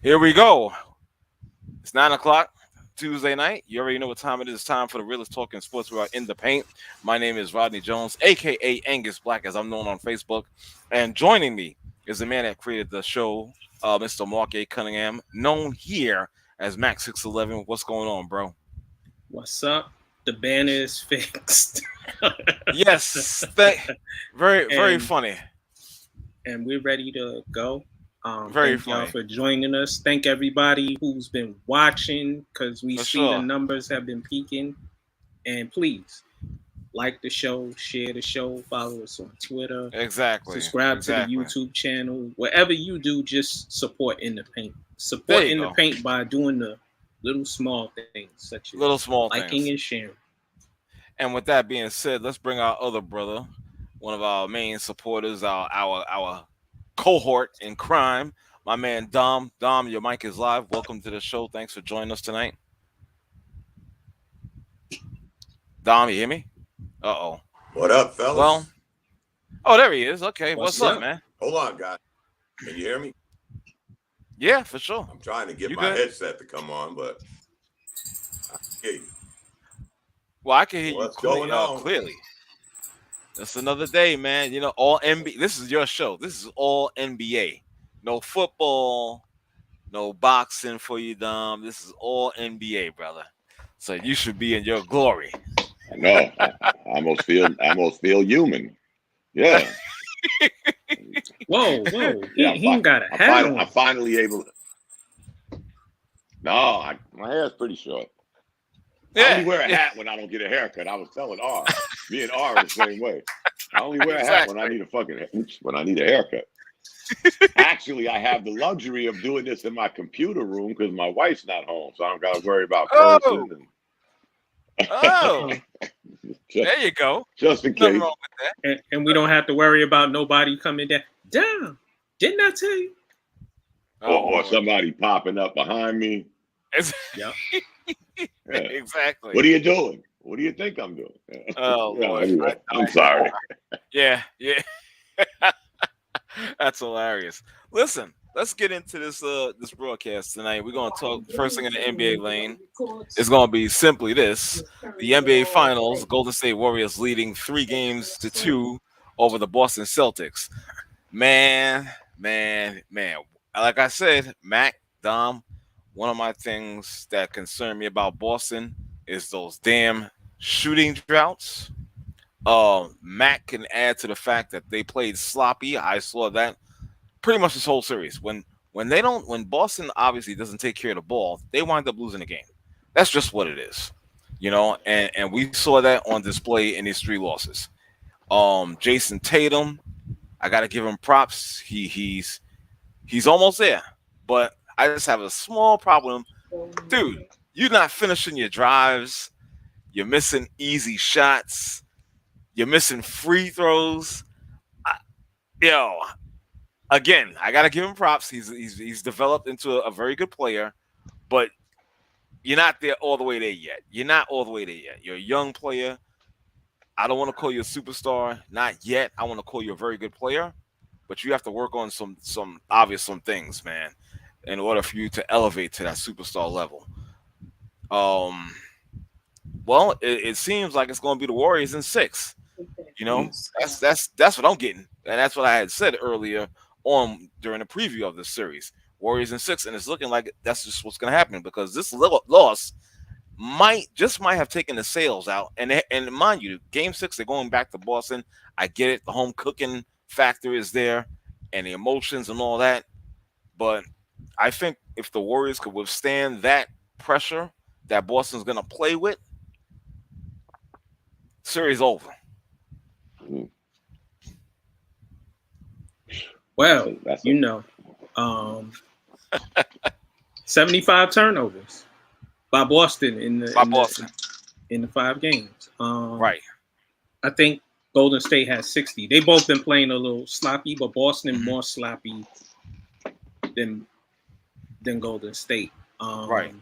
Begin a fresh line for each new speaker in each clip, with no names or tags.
Here we go. It's 9 o'clock Tuesday night. You already know what time it is. It's time for the realest talking sports. We are in the paint. My name is Rodney Jones, aka Angus Black, as I'm known on Facebook. And joining me is the man that created the show, Mr. Mark A. Cunningham, known here as Max 611. What's going on, bro?
What's up? The banner is fixed.
Yes, very funny.
And we're ready to go.
Very
thank
funny.
y'all for joining us. Thank everybody who's been watching because we
For
see
sure.
the numbers have been peaking. And please like the show, share the show, follow us on Twitter,
Exactly.
subscribe to the YouTube channel. Whatever you do, just support in the paint. Support in the paint by doing the little small things such as liking
things.
and sharing.
And with that being said, let's bring our other brother, one of our main supporters, our cohort in crime, my man Dom. Dom, your mic is live. Welcome to the show. Thanks for joining us tonight. Dom, you hear me? Uh-oh.
What up, fellas?
Well, there he is. Okay, what's up, man?
Hold on, guys. Can you hear me?
Yeah, for sure.
I'm trying to get my headset to come on, but I can hear you.
Well, I can hear you clearly. It's another day, man. You know, all NBA. This is your show. This is all NBA. No football, no boxing for you, Dom. This is all NBA, brother. So you should be in your glory.
I know. I almost feel human. Yeah.
Whoa. Yeah, he ain't got a hat on.
I'm finally able to. No, my hair's pretty short. I only wear a hat when I don't get a haircut. I was telling R. Me and R are the same way. I only wear a hat when I need a haircut. Actually, I have the luxury of doing this in my computer room because my wife's not home, so I don't got to worry about person.
There you go.
Just in case.
Wrong with
that. And we don't have to worry about nobody coming down. Damn, didn't I tell you?
Or somebody popping up behind me.
Yep.
Yeah.
Exactly.
What are you doing? What do you think I'm doing?
Oh, Lord.
Anyway, I'm sorry.
Yeah. That's hilarious. Listen, let's get into this broadcast tonight. We're going to talk first thing in the NBA lane. It's going to be simply this. The NBA Finals, Golden State Warriors leading 3-2 over the Boston Celtics. Man. Like I said, Mac, Dom, one of my things that concern me about Boston is those damn shooting droughts. Mac can add to the fact that they played sloppy. I saw that pretty much this whole series. When Boston obviously doesn't take care of the ball, they wind up losing the game. That's just what it is, you know. And we saw that on display in these 3 losses. Jason Tatum, I got to give him props. He's almost there, but I just have a small problem, dude. You're not finishing your drives. You're missing easy shots. You're missing free throws. Again, I gotta give him props. He's developed into a very good player, but you're not there all the way there yet. You're a young player. I don't want to call you a superstar, not yet. I want to call you a very good player, but you have to work on some things, man, in order for you to elevate to that superstar level. Well, it seems like it's going to be the Warriors in 6. You know, that's what I'm getting, and that's what I had said earlier on during the preview of this series. Warriors in 6, and it's looking like that's just what's going to happen because this loss might have taken the sails out. And mind you, Game 6, they're going back to Boston. I get it, the home cooking factor is there, and the emotions and all that. But I think if the Warriors could withstand that pressure that Boston's going to play with, series over.
Well, 75 turnovers by Boston in the 5 games.
Right.
I think Golden State has 60. They both been playing a little sloppy, but Boston more sloppy than Golden State.
Right.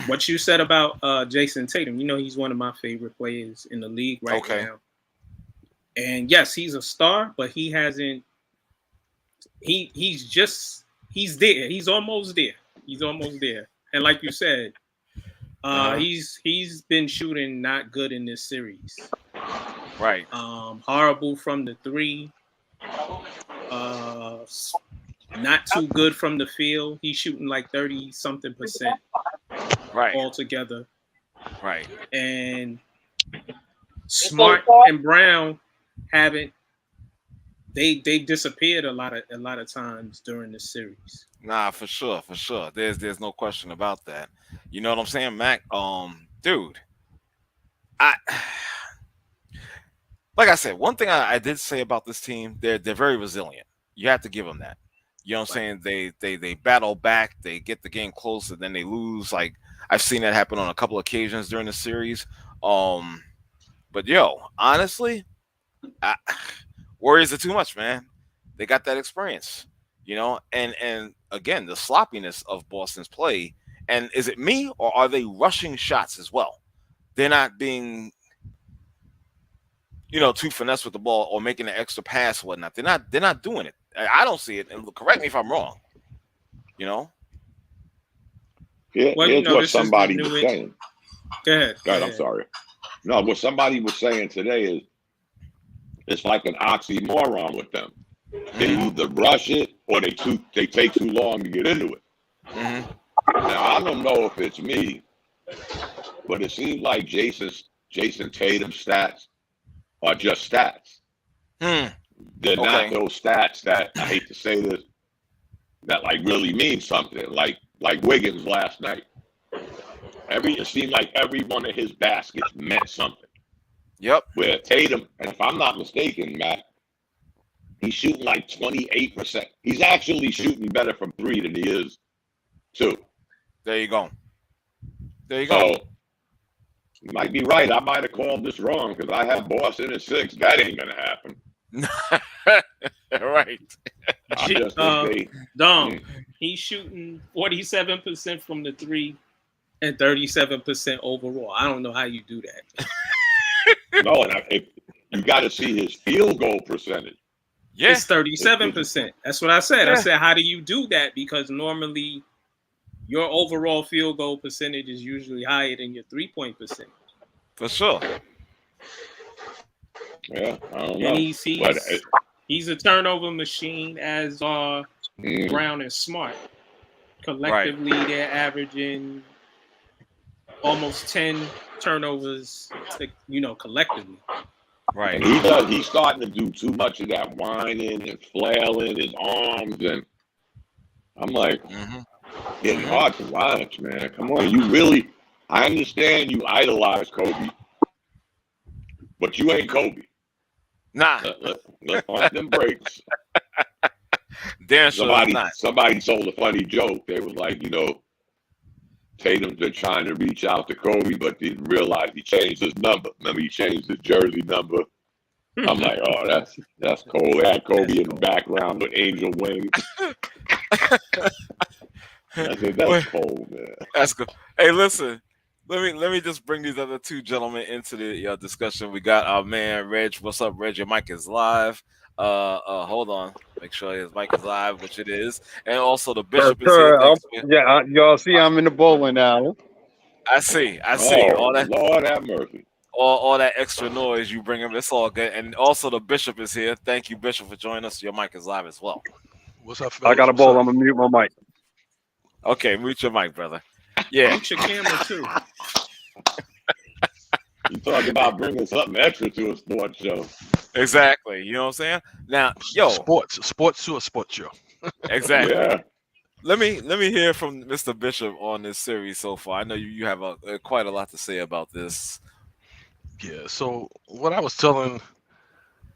What you said about Jason Tatum, you know he's one of my favorite players in the league right now. And yes, he's a star, but he hasn't he's there. He's almost there. He's almost there. And like you said, he's been shooting not good in this series.
Right.
Horrible from the three. Not too good from the field. He's shooting like 30-something%.
Right.
Altogether.
Right.
And Smart and Brown haven't. They disappeared a lot of times during the series.
Nah, for sure. There's no question about that. You know what I'm saying, Mac? Dude, like I said, one thing I did say about this team, they're very resilient. You have to give them that. You know what I'm saying? They battle back, they get the game close, and then they lose. Like I've seen that happen on a couple of occasions during the series. But honestly, Warriors are too much, man. They got that experience, and again, the sloppiness of Boston's play. And is it me, or are they rushing shots as well? They're not being, too finesse with the ball or making an extra pass or whatnot. They're not doing it. I don't see it. And correct me if I'm wrong.
Yeah, well, here's what somebody was saying.
Go ahead.
I'm sorry. No, what somebody was saying today is it's like an oxymoron with them. They either rush it or they take too long to get into it.
Mm-hmm.
Now I don't know if it's me, but it seems like Jason Tatum's stats are just stats. They're not those stats that, I hate to say this, that like really mean something. Like Wiggins last night. It seemed like every one of his baskets meant something.
Yep.
Where Tatum, and if I'm not mistaken, Matt, he's shooting like 28%. He's actually shooting better from 3 than he is 2.
There you go.
So, you might be right. I might have called this wrong because I have Boston at 6. That ain't going to happen.
Right.
I just think
he's shooting 47% from the 3 and 37% overall. I don't know how you do that.
No, and you got to see his field goal percentage.
Yeah. It's 37%. That's what I said. Yeah. I said, how do you do that? Because normally your overall field goal percentage is usually higher than your 3-point percentage.
For sure.
Yeah, I don't know.
And he's a turnover machine, as are Brown and Smart. Collectively, they're averaging almost 10 turnovers, collectively.
Right.
And he's starting to do too much of that whining and flailing his arms, and I'm like, getting hard to watch, man. Come on, I understand you idolize Kobe, but you ain't Kobe.
Nah.
Let's find them breaks.
Damn sure
somebody told a funny joke. They was like, Tatum's been trying to reach out to Kobe, but didn't realize he changed his number. Remember, he changed his jersey number. I'm like, oh, that's cool. They had Kobe in the background with angel wings. I said, that's cold, man.
That's good. Hey, listen. Let me just bring these other two gentlemen into the discussion. We got our man Reg. What's up, Reg? Your mic is live. Hold on. Make sure his mic is live, which it is. And also the Bishop is here.
Y'all see I'm in the bowling alley.
I see.
Oh,
all that.
Lord have mercy.
All that extra noise you bring him, it's all good. And also the Bishop is here. Thank you, Bishop, for joining us. Your mic is live as well.
What's up, fellas?
I got a bowl. I'm gonna mute my mic.
Okay, mute your mic, brother. Yeah.
Mute your camera too.
You talk about bringing something extra to a sports show.
Exactly. You know what I'm saying? Now,
sports to a sports show.
Exactly.
Yeah.
Let me hear from Mr. Bishop on this series so far. I know you have quite a lot to say about this.
Yeah. So what I was telling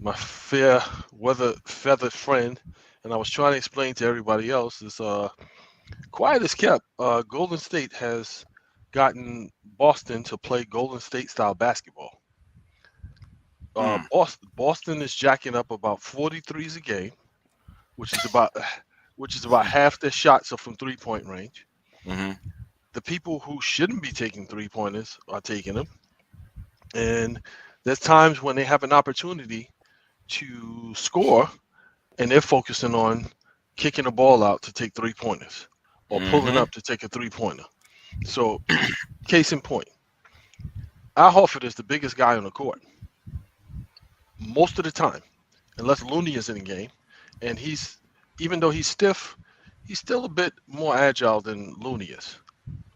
my fair weather feathered friend, and I was trying to explain to everybody else, is quiet as kept. Golden State has gotten Boston to play Golden State style basketball. Boston is jacking up about 43s a game, which is about half their shots are from 3-point range.
Mm-hmm.
The people who shouldn't be taking 3-pointers are taking them, and there's times when they have an opportunity to score, and they're focusing on kicking the ball out to take 3-pointers or pulling up to take a 3-pointer. So, case in point, Al Horford is the biggest guy on the court most of the time, unless Looney is in the game, and even though he's stiff, he's still a bit more agile than Looney is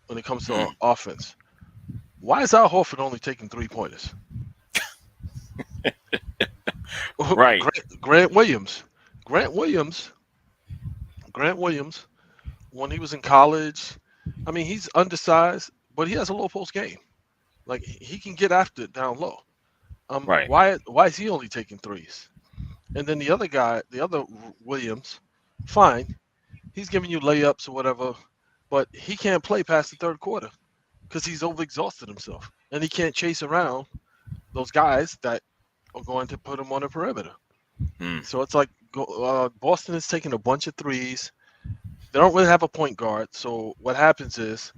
when it comes to offense. Why is Al Horford only taking 3-pointers?
Right.
Grant Williams, when he was in college, I mean, he's undersized, but he has a low post game. Like, he can get after it down low.
Right.
Why is he only taking threes? And then the other Williams, fine, he's giving you layups or whatever, but he can't play past the third quarter because he's overexhausted himself, and he can't chase around those guys that are going to put him on the perimeter. So it's like Boston is taking a bunch of threes. They don't really have a point guard, so what happens is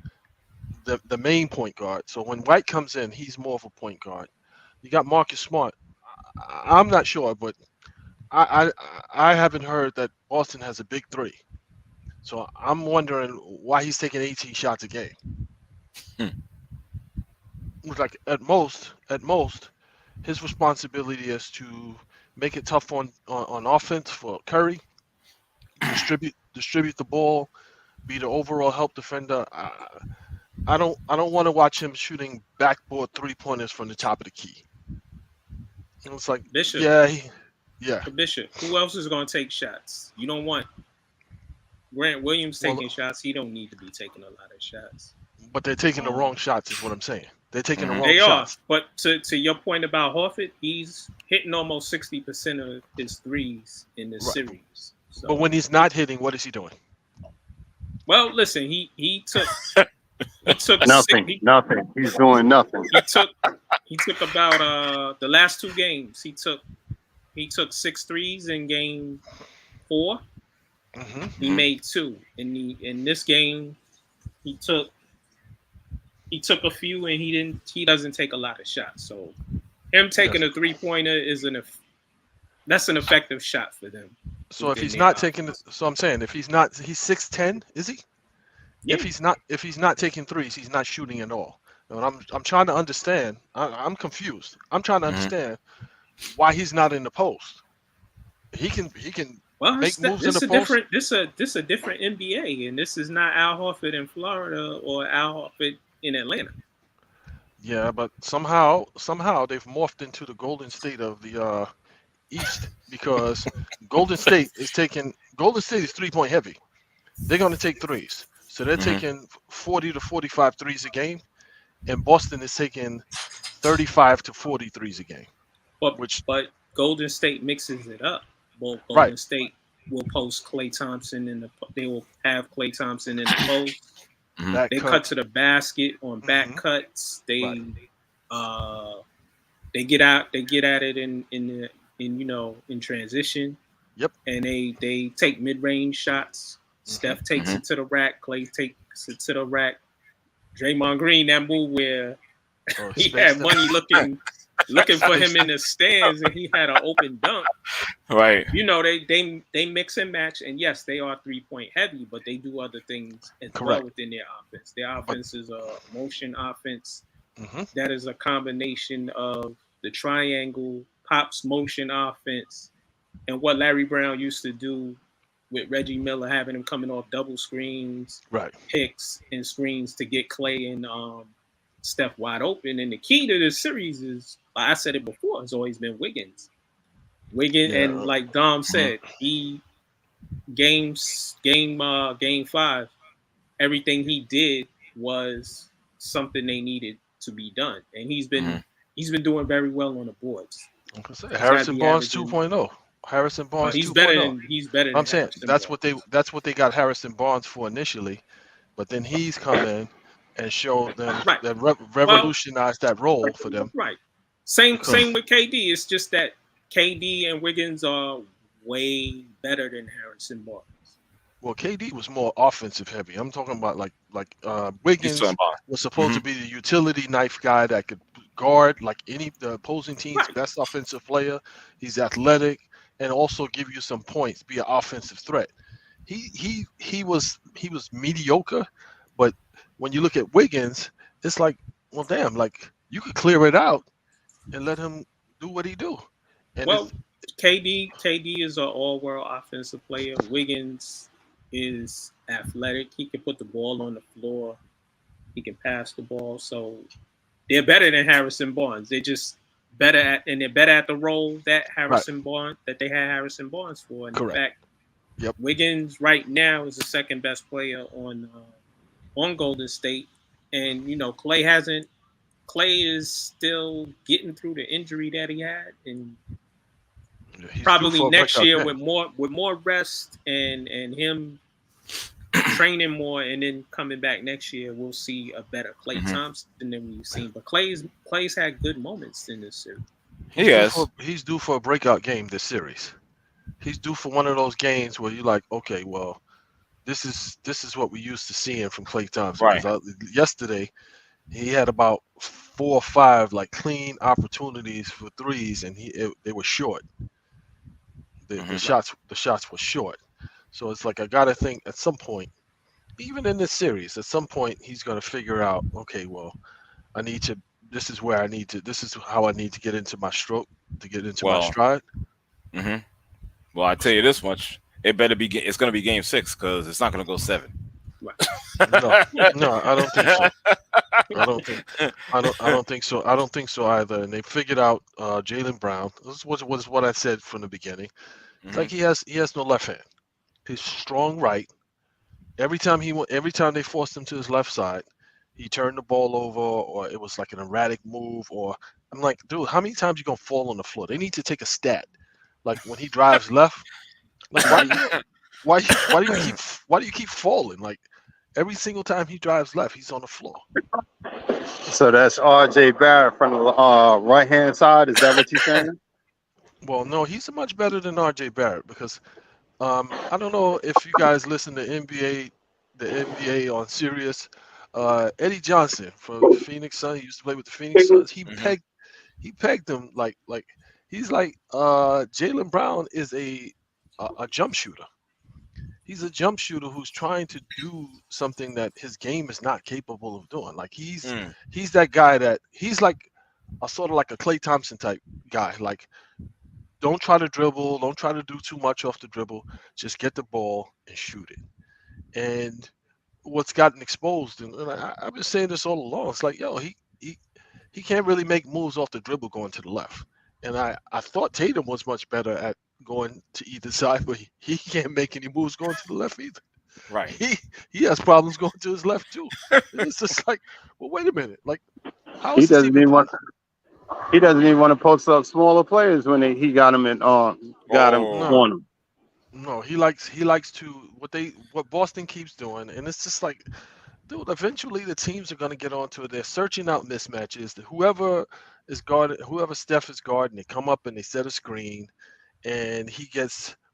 the main point guard. So when White comes in, he's more of a point guard. You got Marcus Smart. I'm not sure, but I haven't heard that Boston has a big three. So I'm wondering why he's taking 18 shots a game. Like at most, his responsibility is to make it tough on offense for Curry, distribute the ball, be the overall help defender. I don't want to watch him shooting backboard 3-pointers from the top of the key. And it's like
Bishop.
Yeah.
Bishop. Who else is going to take shots? You don't want Grant Williams taking shots. He don't need to be taking a lot of shots.
But they're taking the wrong shots, is what I'm saying. They're taking the wrong
they
shots.
Are. But to your point about Horford, he's hitting almost 60% of his threes in this series. So.
But when he's not hitting, what is he doing?
Well, listen, he took
nothing. He's doing nothing.
He took about the last 2 games. He took 6 threes in game 4. He made 2 in this game. He took a few, and he doesn't take a lot of shots. So him taking a 3-pointer is that's an effective shot for them.
So if he's not taking, so I'm saying if he's 6'10", is he? Yeah. If he's not taking threes, he's not shooting at all. And I'm trying to understand. I'm confused. I'm trying to understand why he's not in the post. He can make moves in the post.
This a different NBA, and this is not Al Horford in Florida or Al Horford in Atlanta.
Yeah, but somehow they've morphed into the Golden State of the East, because Golden State is 3-point heavy. They're going to take threes. So they're taking 40 to 45 threes a game, and Boston is taking 35 to 40 threes a game.
But Golden State mixes it up. Well, Golden State will post Klay Thompson they will have Klay Thompson in the post. They cut to the basket on back cuts. They get at it in transition.
Yep.
And they take mid-range shots. Steph takes it to the rack. Klay takes it to the rack. Draymond Green, that move where he had money looking for him in the stands, and he had an open dunk.
Right.
They mix and match, and yes, they are 3-point heavy, but they do other things as well within their offense. Their offense is a motion offense. That is a combination of the triangle, Pop's motion offense, and what Larry Brown used to do with Reggie Miller, having him coming off double screens, picks, and screens to get Klay and Steph wide open. And the key to this series is, like I said it before, it's always been Wiggins. And like Dom said, game 5, everything he did was something they needed to be done, and he's been doing very well on the boards.
Harrison Barnes 2.0. Harrison Barnes.
He's
2.0.
He's better.
I'm saying that's what they got Harrison Barnes for initially, but then he's come in and showed them that revolutionized that role for them.
Right. Same with KD. It's just that KD and Wiggins are way better than Harrison Barnes.
Well, KD was more offensive heavy. I'm talking about like Wiggins was supposed to be the utility knife guy that could guard like the opposing team's best offensive player. He's athletic and also give you some points, be an offensive threat. he was mediocre, but when you look at Wiggins, it's like, well, damn, like you could clear it out and let him do what he do. And
well, KD is an all-world offensive player. Wiggins is athletic. He can put the ball on the floor. He can pass the ball. So they're better than Harrison Barnes. They're just better at the role that Barnes that they had Harrison Barnes for. And
correct.
In fact, Wiggins right now is the second best player on Golden State, and Clay is still getting through the injury that he had, and probably next year with more rest and him training more, and then coming back next year, we'll see a better Klay Thompson than we've seen. But Clay's had good moments in this series.
He's due for a breakout game this series. He's due for one of those games where you're like, okay, well, this is what we used to seeing from Klay Thompson.
Right.
Yesterday, he had about 4 or 5 like clean opportunities for threes, and they were short. The shots were short. So it's like I gotta think at some point, even in this series, at some point he's gonna figure out, okay, well, this is how I need to get into my stroke, to get into my stride.
Mm-hmm. Well, I tell you this much: it's gonna be Game 6 because it's not gonna go 7.
No, I don't think so. I don't think so. I don't think so either. And they figured out Jaylen Brown. This was what I said from the beginning. It's like he has no left hand. He's strong right. Every time they forced him to his left side, he turned the ball over, or it was like an erratic move. Or I'm like, dude, how many times you gonna fall on the floor? They need to take a stat. Like when he drives left, like why do you keep falling? Like every single time he drives left, he's on the floor.
So that's R.J. Barrett from the right hand side. Is that what you're saying?
Well, no, he's much better than R.J. Barrett because I don't know if you guys listen to the NBA on Sirius. Eddie Johnson from Phoenix Suns, he used to play with the Phoenix Suns. He pegged him like he's like Jaylen Brown is a jump shooter. He's a jump shooter who's trying to do something that his game is not capable of doing. Like he's that guy that he's like a sort of like a Klay Thompson type guy. Like don't try to dribble, don't try to do too much off the dribble. Just get the ball and shoot it. And what's gotten exposed, and I've been saying this all along, it's like, yo, he can't really make moves off the dribble going to the left. And I thought Tatum was much better at going to either side, but he can't make any moves going to the left either.
Right.
He has problems going to his left too. It's just like, well, wait a minute. Like, how
He
is this
doesn't even want to post up smaller players when he got him on him.
No, he likes to what Boston keeps doing, and it's just like, dude, eventually the teams are gonna get onto it. They're searching out mismatches. Whoever Steph is guarding, they come up and they set a screen, and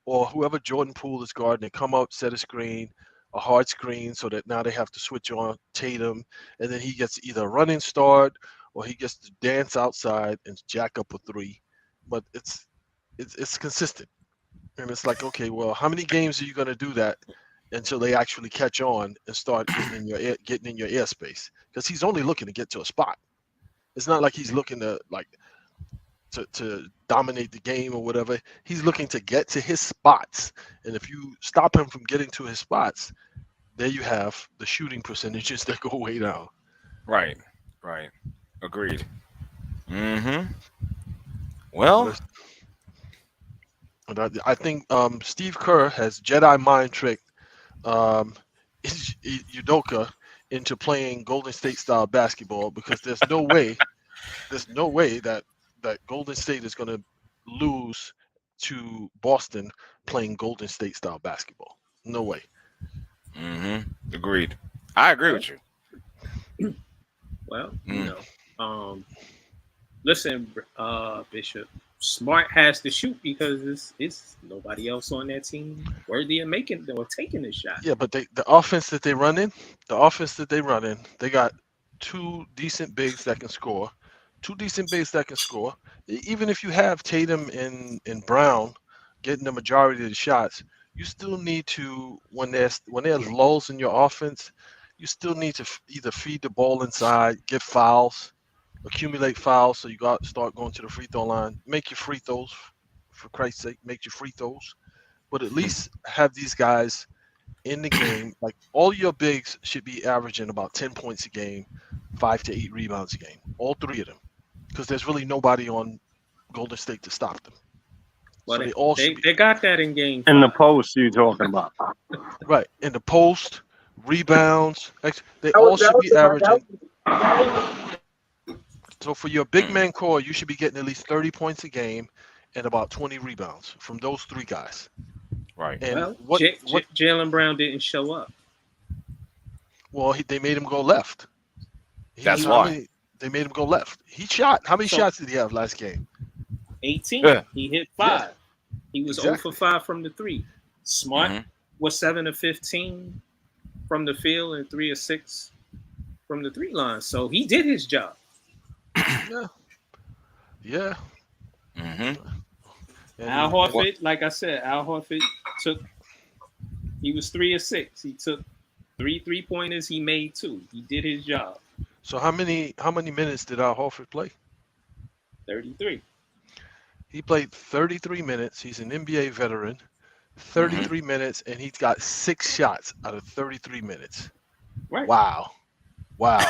or whoever Jordan Poole is guarding, they come up, set a screen, a hard screen, so that now they have to switch on Tatum, and then he gets either a running start or he gets to dance outside and jack up a 3. But it's consistent. And it's like, okay, well, how many games are you going to do that until they actually catch on and start getting in your airspace? Because he's only looking to get to a spot. It's not like he's looking to to dominate the game or whatever. He's looking to get to his spots. And if you stop him from getting to his spots, there you have the shooting percentages that go way down.
Right. Agreed. Well,
I think Steve Kerr has Jedi mind tricked Udoka into playing Golden State style basketball, because there's no way that Golden State is going to lose to Boston playing Golden State style basketball. No way.
Agreed. I agree with you.
Well, listen, Bishop, Smart has to shoot because it's nobody else on that team worthy of making or taking the shot.
Yeah, but the offense that they run in, they got 2 decent bigs that can score. Even if you have Tatum and Brown getting the majority of the shots, you still need to when there's lulls in your offense, you still need to either feed the ball inside, get fouls, accumulate fouls, so you start going to the free throw line, make your free throws, for Christ's sake, make your free throws, but at least have these guys in the game. Like all your bigs should be averaging about 10 points a game, 5 to 8 rebounds a game, all three of them, because there's really nobody on Golden State to stop them.
Well,
So they all should be
they got that in game
In the
5.
post you talking about.
right in the post, rebounds. They all should be averaging. So for your big man core, you should be getting at least 30 points a game and about 20 rebounds from those three guys.
Right.
And
Well, Jaylen Brown didn't show up.
Well, they made him go left.
That's why.
They made him go left. He shot. How many shots did he have last game?
18.
Yeah.
He hit 5.
Yeah.
He was
Exactly.
0 for 5 from the 3. Smart was 7 of 15 from the field and 3 of 6 from the 3 line. So he did his job.
Yeah.
Mm-hmm.
Al Horford, like I said, he was 3 of 6. He took 3 3-pointers. He made 2. He did his job.
So how many minutes did Al Horford play?
33.
He played 33 minutes. He's an NBA veteran. 33 minutes, and he's got 6 shots out of 33 minutes.
Right.
Wow. Wow.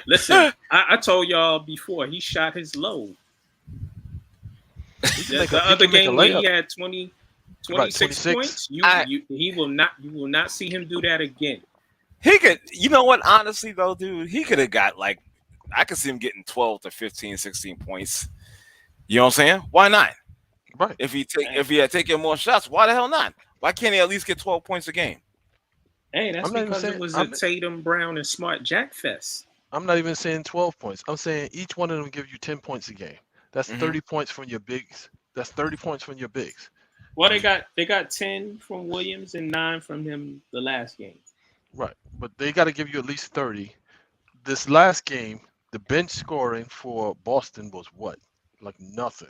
Listen, I told y'all before, he shot his load. The other game where he had 26 points, you will not see him do that again.
He could, you know what, honestly though, dude, he could have got like, I could see him getting 12 to 15, 16 points. You know what I'm saying? Why not?
Right.
If he had taken more shots, why the hell not? Why can't he at least get 12 points a game?
Hey, that's because it was a Tatum, Brown, and Smart Jack fest.
I'm not even saying 12 points. I'm saying each one of them give you 10 points a game. That's 30 points from your bigs. That's 30 points from your bigs.
Well, they got 10 from Williams and 9 from him the last game.
Right, but they got to give you at least 30. This last game, the bench scoring for Boston was what? Like nothing.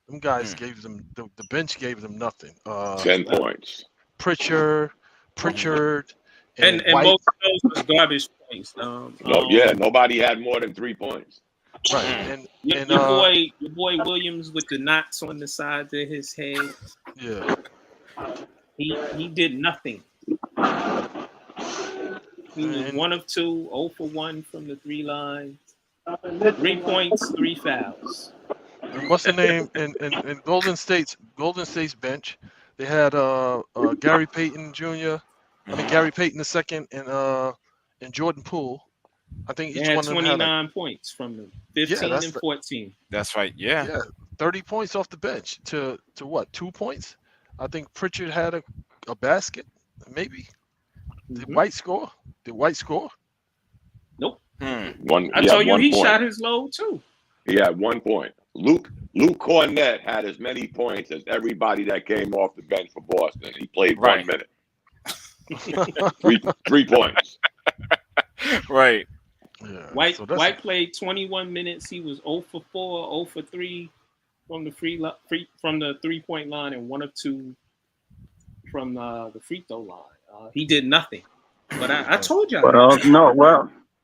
Them guys gave them the bench gave them nothing.
10 points.
Pritchard,
and
White.
both of those was garbage points.
Nobody had more than 3 points.
Right, and
your boy Williams with the knots on the sides of his head.
Yeah,
he did nothing. He was 1 of 2, 0 for 1 from the 3 line. 3 points, 3 fouls.
and what's the name? In Golden State's bench, they had Gary Payton Jr. Gary Payton II, and Jordan Poole. I think each
they had
one of them
29
had
points from them, 15 and 14.
That's right. Yeah.
30 points off the bench to what? 2 points. I think Pritchard had a basket, maybe. Did White score?
Nope.
I
told you he shot his load too.
He had 1 point. Luke Cornett had as many points as everybody that came off the bench for Boston. He played 1 minute. 3 points.
Right.
Yeah.
White played 21 minutes. He was 0 for 4, 0 for 3 from the from the 3-point line, and 1 of 2 from the free throw line. He did nothing. But I told y'all.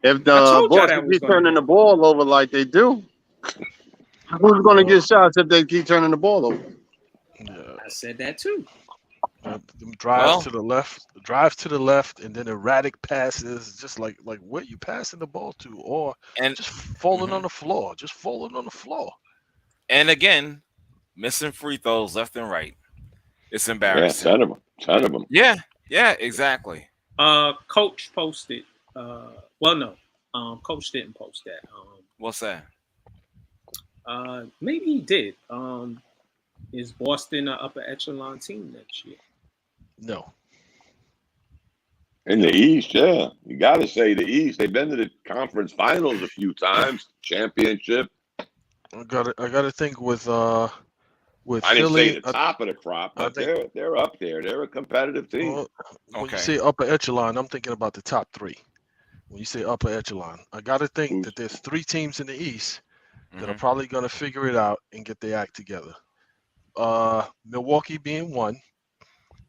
If the Boston keep turning the ball over like they do, who's going to get shots if they keep turning the ball over?
Yeah.
I said that too.
Drive to the left, and then erratic passes, just like where you passing the ball to, or just falling on the floor,
And again, missing free throws left and right. It's embarrassing.
Yeah, 10 of them.
Yeah, exactly.
Coach posted. Coach didn't post that.
What's that?
Maybe he did. Is Boston an upper echelon team next year?
No.
In the East, yeah. You got to say the East. They've been to the conference finals a few times, championship.
I gotta think with
I
Philly.
didn't say the top of the crop, but they're up there. They're a competitive team.
Well, when you say upper echelon, I'm thinking about the top 3. When you say upper echelon, I gotta think that there's 3 teams in the East that are probably gonna figure it out and get their act together. Milwaukee being one,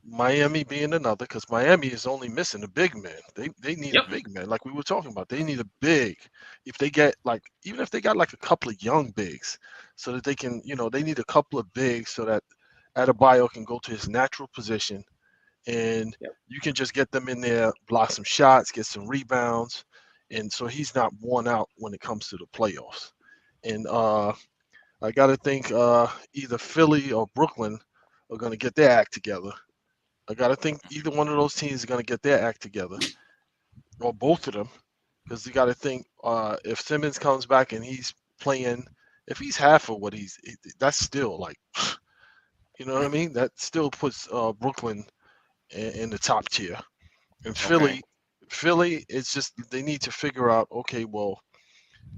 Miami being another, because Miami is only missing a big man. They need a big man, like we were talking about. They need a big. If they get even if they got like a couple of young bigs, so that they can, they need a couple of bigs so that Adebayo can go to his natural position, and you can just get them in there, block some shots, get some rebounds, and so he's not worn out when it comes to the playoffs. And I got to think either Philly or Brooklyn are going to get their act together. I got to think either one of those teams is going to get their act together, or both of them, because you got to think if Simmons comes back and he's playing, if he's half of what that's still like, you know what I mean? That still puts Brooklyn in the top tier. And Philly, it's just they need to figure out, okay, well,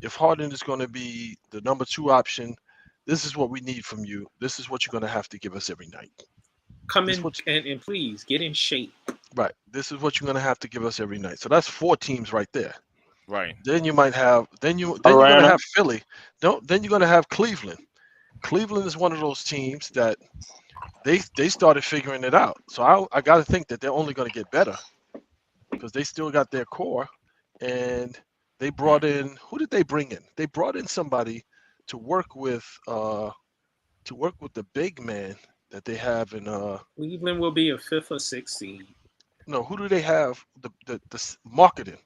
if Harden is going to be the number 2 option, this is what we need from you. This is what you're going to have to give us every night.
Come in and please get in shape.
Right. This is what you're going to have to give us every night. So that's 4 teams right there.
Right.
Then you might have you're going to have Philly. Then you're going to have Cleveland. Cleveland is one of those teams that they started figuring it out. So I got to think that they're only going to get better because they still got their core, and they brought in, who did they bring in? They brought in somebody to work with the big man that they have in
Cleveland will be a 5th or 6th seed.
No, who do they have? The marketing.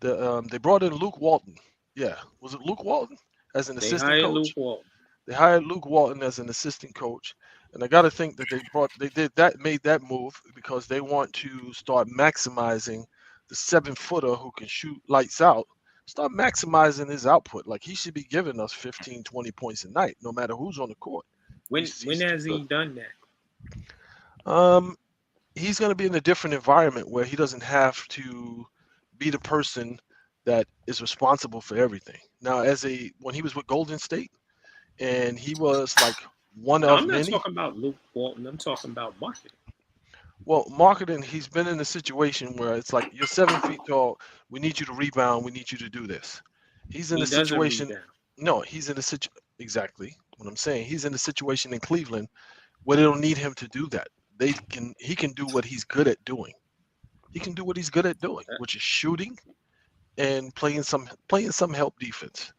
They brought in Luke Walton. Yeah, was it Luke Walton as an assistant coach?
Luke Walton.
They hired Luke Walton as an assistant coach, and I got to think that made that move because they want to start maximizing the 7-footer who can shoot lights out. Start maximizing his output. Like, he should be giving us 15, 20 points a night, no matter who's on the court.
When has he done
that? He's going to be in a different environment where he doesn't have to be the person that is responsible for everything. Now, when he was with Golden State, and he was like one of many.
I'm not talking about Luke Walton. I'm talking about marketing.
Well, marketing, he's been in a situation where it's like, you're 7 feet tall. We need you to rebound. We need you to do this. He's in a situation. No, he's in a situation. Exactly what I'm saying. He's in a situation in Cleveland where they don't need him to do that. He can do what he's good at doing. He can do what he's good at doing, which is shooting and playing some help defense.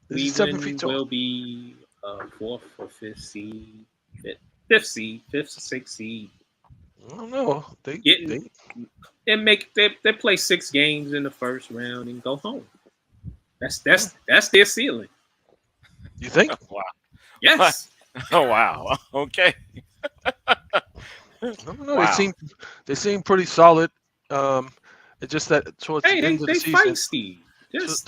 He's 7 feet tall. Will be 4th or 5th seed, 5th or 6th seed.
I don't know. They
play 6 games in the first round and go home. That's their ceiling.
You think?
Wow.
Yes.
Oh wow. Okay.
No, wow. They seem pretty solid. It's just that towards the end of the season,
feisty.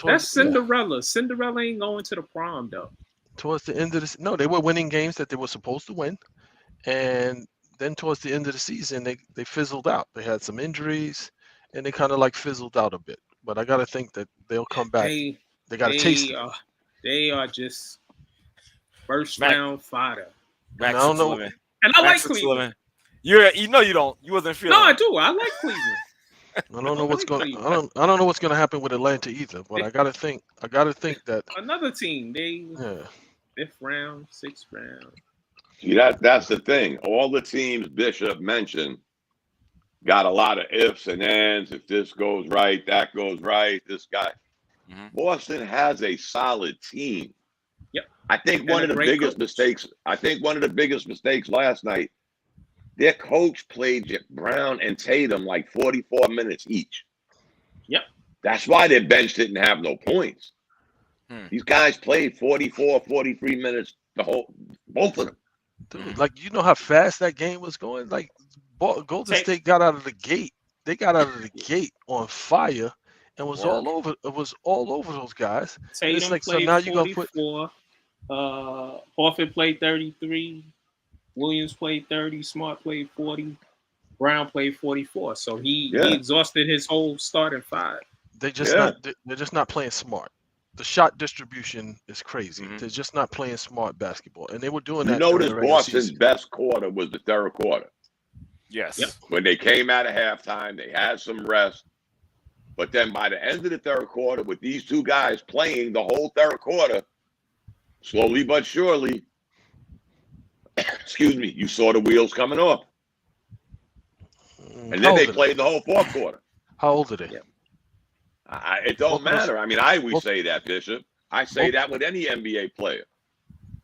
That's Cinderella. Yeah. Cinderella ain't going to the prom though.
Towards the end of they were winning games that they were supposed to win, and then towards the end of the season, they fizzled out. They had some injuries, and they kind of like fizzled out a bit. But I got to think that they'll come back. They got to taste it.
They are just first round fodder.
I don't know.
And I like Cleveland.
You don't. You wasn't feeling.
No, I do. I like Cleveland.
I don't know what's going. I don't know what's going to happen with Atlanta either. But I got to think that
another team. 5th round, 6th round.
See, that's the thing. All the teams Bishop mentioned got a lot of ifs and ands. If this goes right, that goes right. This guy. Mm-hmm. Boston has a solid team.
Yep.
I think one of the biggest mistakes last night, their coach played Brown and Tatum like 44 minutes each.
Yep.
That's why their bench didn't have no points. These guys played 44, 43 minutes both of them.
Dude, like, you know how fast that game was going? Like, Golden State got out of the gate. They got out of the gate on fire and was all over. It was all over those guys.
Tatum
it's like,
played
so now
44,
you gonna put
Horford played 33, Williams played 30, Smart played 40, Brown played 44. So he exhausted his whole starting 5.
They're just not playing smart. The shot distribution is crazy. Mm-hmm. They're just not playing smart basketball, and they were doing that.
You notice Boston's best quarter was the third quarter.
Yes.
Yep.
When they came out of halftime, they had some rest. But then by the end of the third quarter, with these two guys playing the whole third quarter, slowly but surely, excuse me, you saw the wheels coming off. And then they played the whole fourth quarter.
How old are they?
Yeah. It don't matter. I mean, I always say that, Bishop. I say that with any NBA player.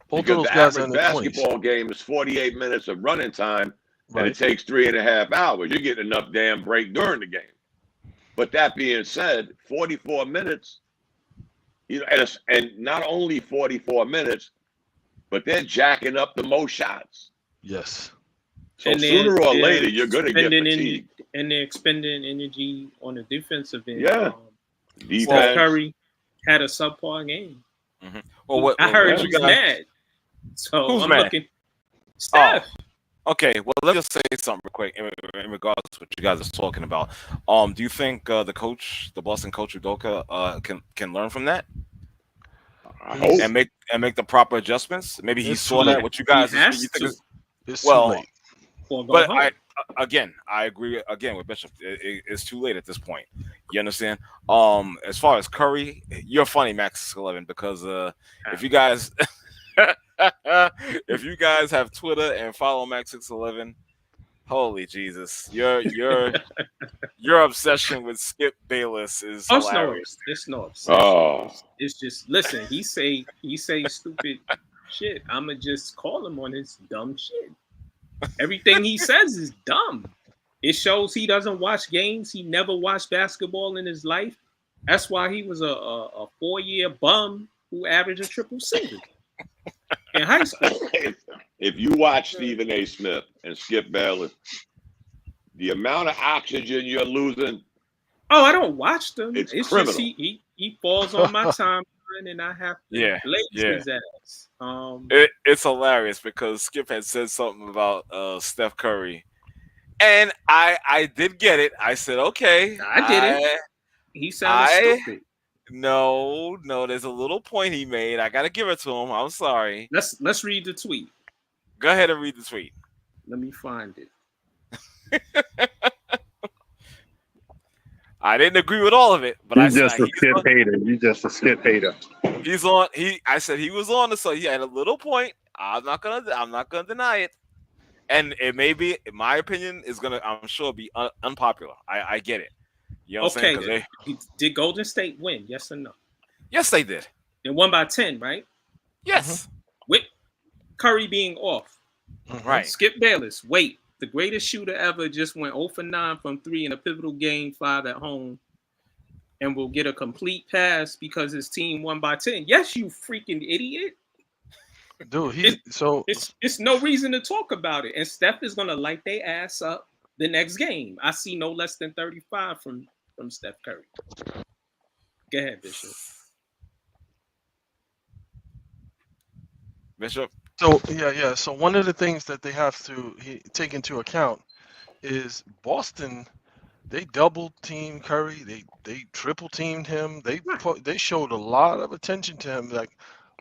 Both
because
of those
the
guys
average
are in the
basketball
20s.
game is 48 minutes of running time,
Right.
and it takes 3.5 hours. You're getting enough damn break during the game. But that being said, 44 minutes, you know, and not only 44 minutes, but they're jacking up the most shots.
Yes.
So sooner or later, you're going to get fatigued.
And they're expending energy on the defensive end.
Yeah.
Steph Curry had a subpar game.
Mm-hmm. Well,
I heard he's mad. So
who's
I'm
mad?
looking. Steph.
Oh, okay. Well, let's just say something real quick in regards to what you guys are talking about. Do you think the Boston coach Udoka, can learn from that?
I hope.
And make the proper adjustments. Maybe he saw that. What you guys
It's too late.
But I agree again with Bishop. It's too late at this point. You understand? As far as Curry, you're funny, Max 11, because if you guys have Twitter and follow Max 611, holy Jesus, your obsession with Skip Bayless is hilarious.
It's no obsession.
Oh.
It's just listen. He say stupid shit. I'ma just call him on his dumb shit. Everything he says is dumb. It shows he doesn't watch games. He never watched basketball in his life. That's why he was a 4-year bum who averaged a triple single in high school.
If you watch Stephen A. Smith and Skip Bayless, the amount of oxygen you're losing.
Oh, I don't watch them.
It's
criminal. Just he falls on my timeline and I have to blaze his ass.
It's hilarious because Skip had said something about Steph Curry, and I did get it. I said, okay,
I did it. He sounded stupid.
No, there's a little point he made. I gotta give it to him. I'm sorry.
Let's read the tweet.
Go ahead and read the tweet.
Let me find it.
I didn't agree with all of it, but
You just a Skip hater.
He's on. I said he was on, so he had a little point. I'm not gonna deny it, and it may be, in my opinion, is gonna, I'm sure, be unpopular. I get it. You know what I'm saying?
Did Golden State win? Yes or no?
Yes, they did.
They won by 10, right?
Yes.
With Curry being off.
Right.
Skip Bayless. The greatest shooter ever just went 0 for 9 from 3 in a pivotal game 5 at home, and will get a complete pass because his team won by 10. Yes, you freaking idiot.
Dude,
it's no reason to talk about it. And Steph is gonna light their ass up the next game. I see no less than 35 from Steph Curry. Go ahead, Bishop.
So yeah. So one of the things that they have to take into account is Boston. They double teamed Curry. They triple teamed him. They showed a lot of attention to him. Like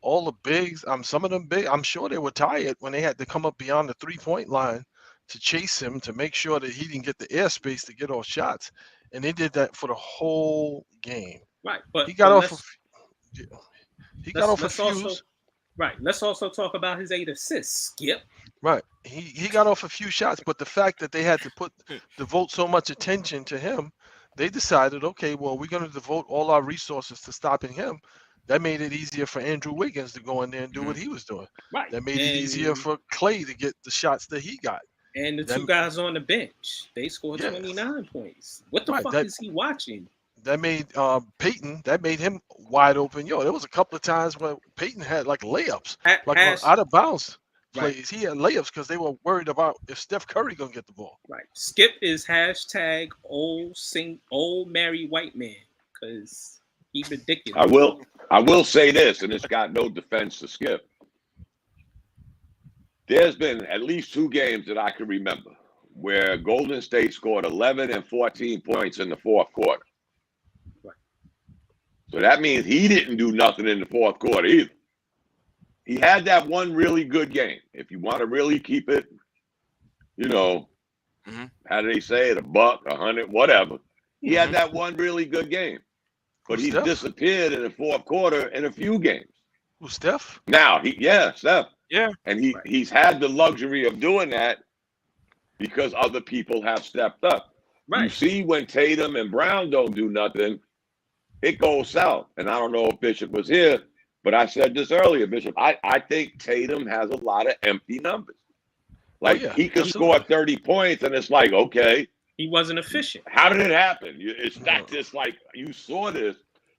all the bigs. Some of them big. I'm sure they were tired when they had to come up beyond the 3-point line to chase him to make sure that he didn't get the airspace to get all shots. And they did that for the whole game.
Right, but
he got off. He got off a few.
Right. Let's also talk about his 8 assists, Skip.
Right. He got off a few shots, but the fact that they had to devote so much attention to him, they decided, okay, well, we're going to devote all our resources to stopping him. That made it easier for Andrew Wiggins to go in there and do what he was doing.
Right.
That made it easier for Clay to get the shots that he got.
And the two guys on the bench, they scored 29 points. What the fuck is he watching?
That made Peyton, that made him wide open. There was a couple of times where Peyton had like layups, out of bounds plays. He had layups because they were worried about if Steph Curry gonna get the ball.
Right. Skip is hashtag old married white man because he's ridiculous.
I will say this, and it's got no defense to Skip. There's been at least 2 games that I can remember where Golden State scored 11 and 14 points in the fourth quarter. So that means he didn't do nothing in the fourth quarter either. He had that one really good game. If you want to really keep it, how do they say it? $100, 100, whatever. He had that one really good game. But he disappeared in the fourth quarter in a few games.
Who, Steph?
Now, Steph.
Yeah.
And he's had the luxury of doing that because other people have stepped up.
Right.
You see when Tatum and Brown don't do nothing, it goes south. And I don't know if Bishop was here, but I said this earlier, Bishop. I think Tatum has a lot of empty numbers. Like, he could score 30 points, and it's like, okay.
He wasn't efficient.
How did it happen? It's not just like you saw this.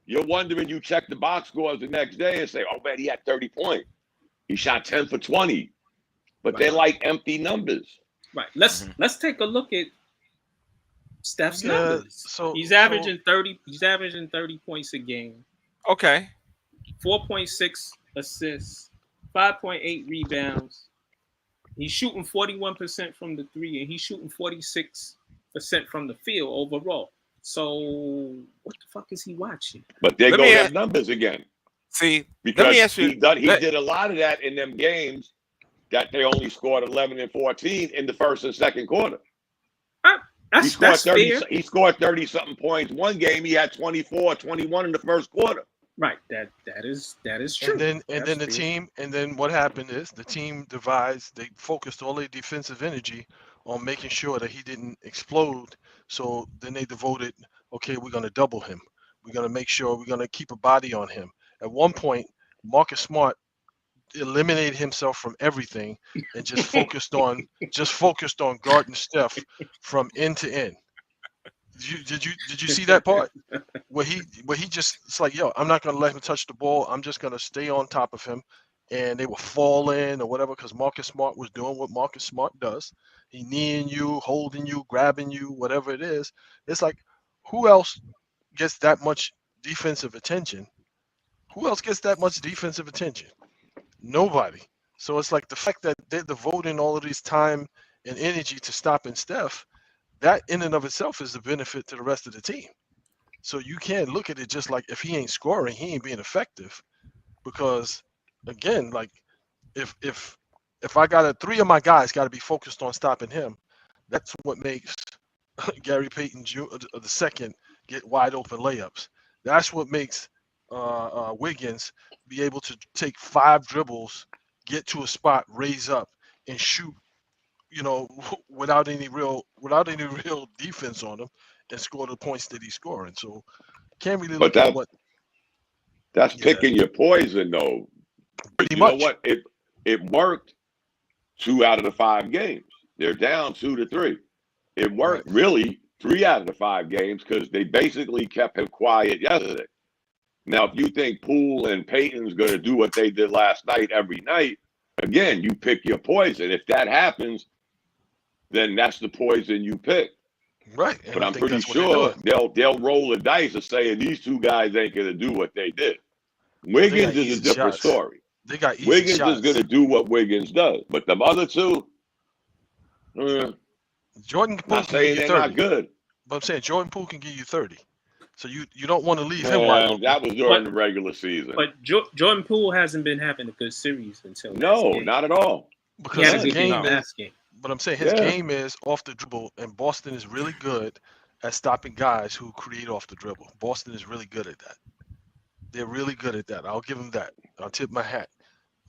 You're wondering, you check the box scores the next day and say, oh, man, he had 30 points. He shot 10 for 20. But they're like empty numbers.
Right. Let's take a look at Steph's numbers. So he's averaging 30. He's averaging 30 points a game.
Okay.
4.6 assists, 5.8 rebounds. He's shooting 41% from the three, and he's shooting 46% from the field overall. So what the fuck is he watching?
But they go to numbers again.
See,
because
let me ask you,
he did a lot of that in them games that they only scored 11 and 14 in the first and second quarter. He scored 30 something points. One game he had 24, 21 in the first quarter.
Right. That is true.
And then the team, and then what happened is the team devised, they focused all their defensive energy on making sure that he didn't explode. So then they devoted, okay, we're going to double him. We're going to make sure we're going to keep a body on him. At one point, Marcus Smart eliminated himself from everything and just focused on guarding Steph from end to end. Did you see that part where he just, it's like, yo, I'm not gonna let him touch the ball. I'm just gonna stay on top of him, and they were falling or whatever because Marcus Smart was doing what Marcus Smart does. He kneeing you, holding you, grabbing you, whatever it is. It's like, who else gets that much defensive attention? Who else gets that much defensive attention? Nobody. So it's like the fact that they're devoting all of this time and energy to stopping Steph, that in and of itself is a benefit to the rest of the team. So you can't look at it just like if he ain't scoring, he ain't being effective. Because again, like if I got three of my guys got to be focused on stopping him, that's what makes Gary Payton the second get wide open layups. That's what makes Wiggins be able to take 5 dribbles, get to a spot, raise up, and shoot, without any real defense on him, and score the points that he's scoring. So can't really look at what.
That's picking your poison, though.
Pretty
much.
You
know what? It worked 2 out of the 5 games. They're down 2-3. It worked really 3 out of the 5 games because they basically kept him quiet yesterday. Now, if you think Poole and Payton's going to do what they did last night every night, again, you pick your poison. If that happens, then that's the poison you pick.
Right.
But I'm pretty sure they'll roll the dice and say these 2 guys ain't going to do what they did. Wiggins is a different story.
They got easy
Wiggins
shots.
is going to do what Wiggins does. But the other 2,
Jordan Poole
not saying they're
30.
not good.
But I'm saying Jordan Poole can give you 30. So you don't want to leave him wide open.
That was during the regular season.
But Jordan Poole hasn't been having a good series until
not at all.
Because his game is, but I'm saying his game is off the dribble, and Boston is really good at stopping guys who create off the dribble. Boston is really good at that. They're really good at that. I'll give them that. I'll tip my hat.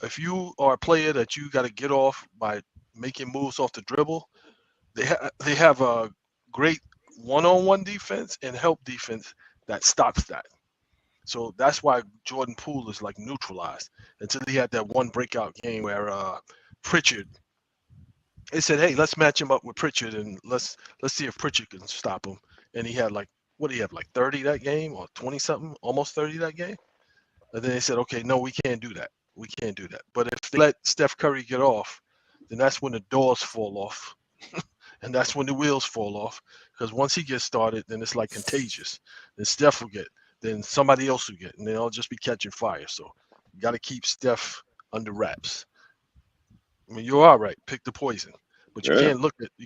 If you are a player that you got to get off by making moves off the dribble, they have a great one-on-one defense and help defense that stops that. So that's why Jordan Poole is like neutralized until he had that one breakout game where Pritchard. They said, "Hey, let's match him up with Pritchard and let's see if Pritchard can stop him." And he had like 30 that game or 20 something, almost 30 that game. And then they said, "Okay, no, we can't do that. We can't do that." But if they let Steph Curry get off, then that's when the doors fall off. And that's when the wheels fall off, because once he gets started, then it's like contagious. Then Steph will get, then somebody else will get, and they'll just be catching fire. So you got to keep Steph under wraps. I mean, you're all right. Pick the poison, but you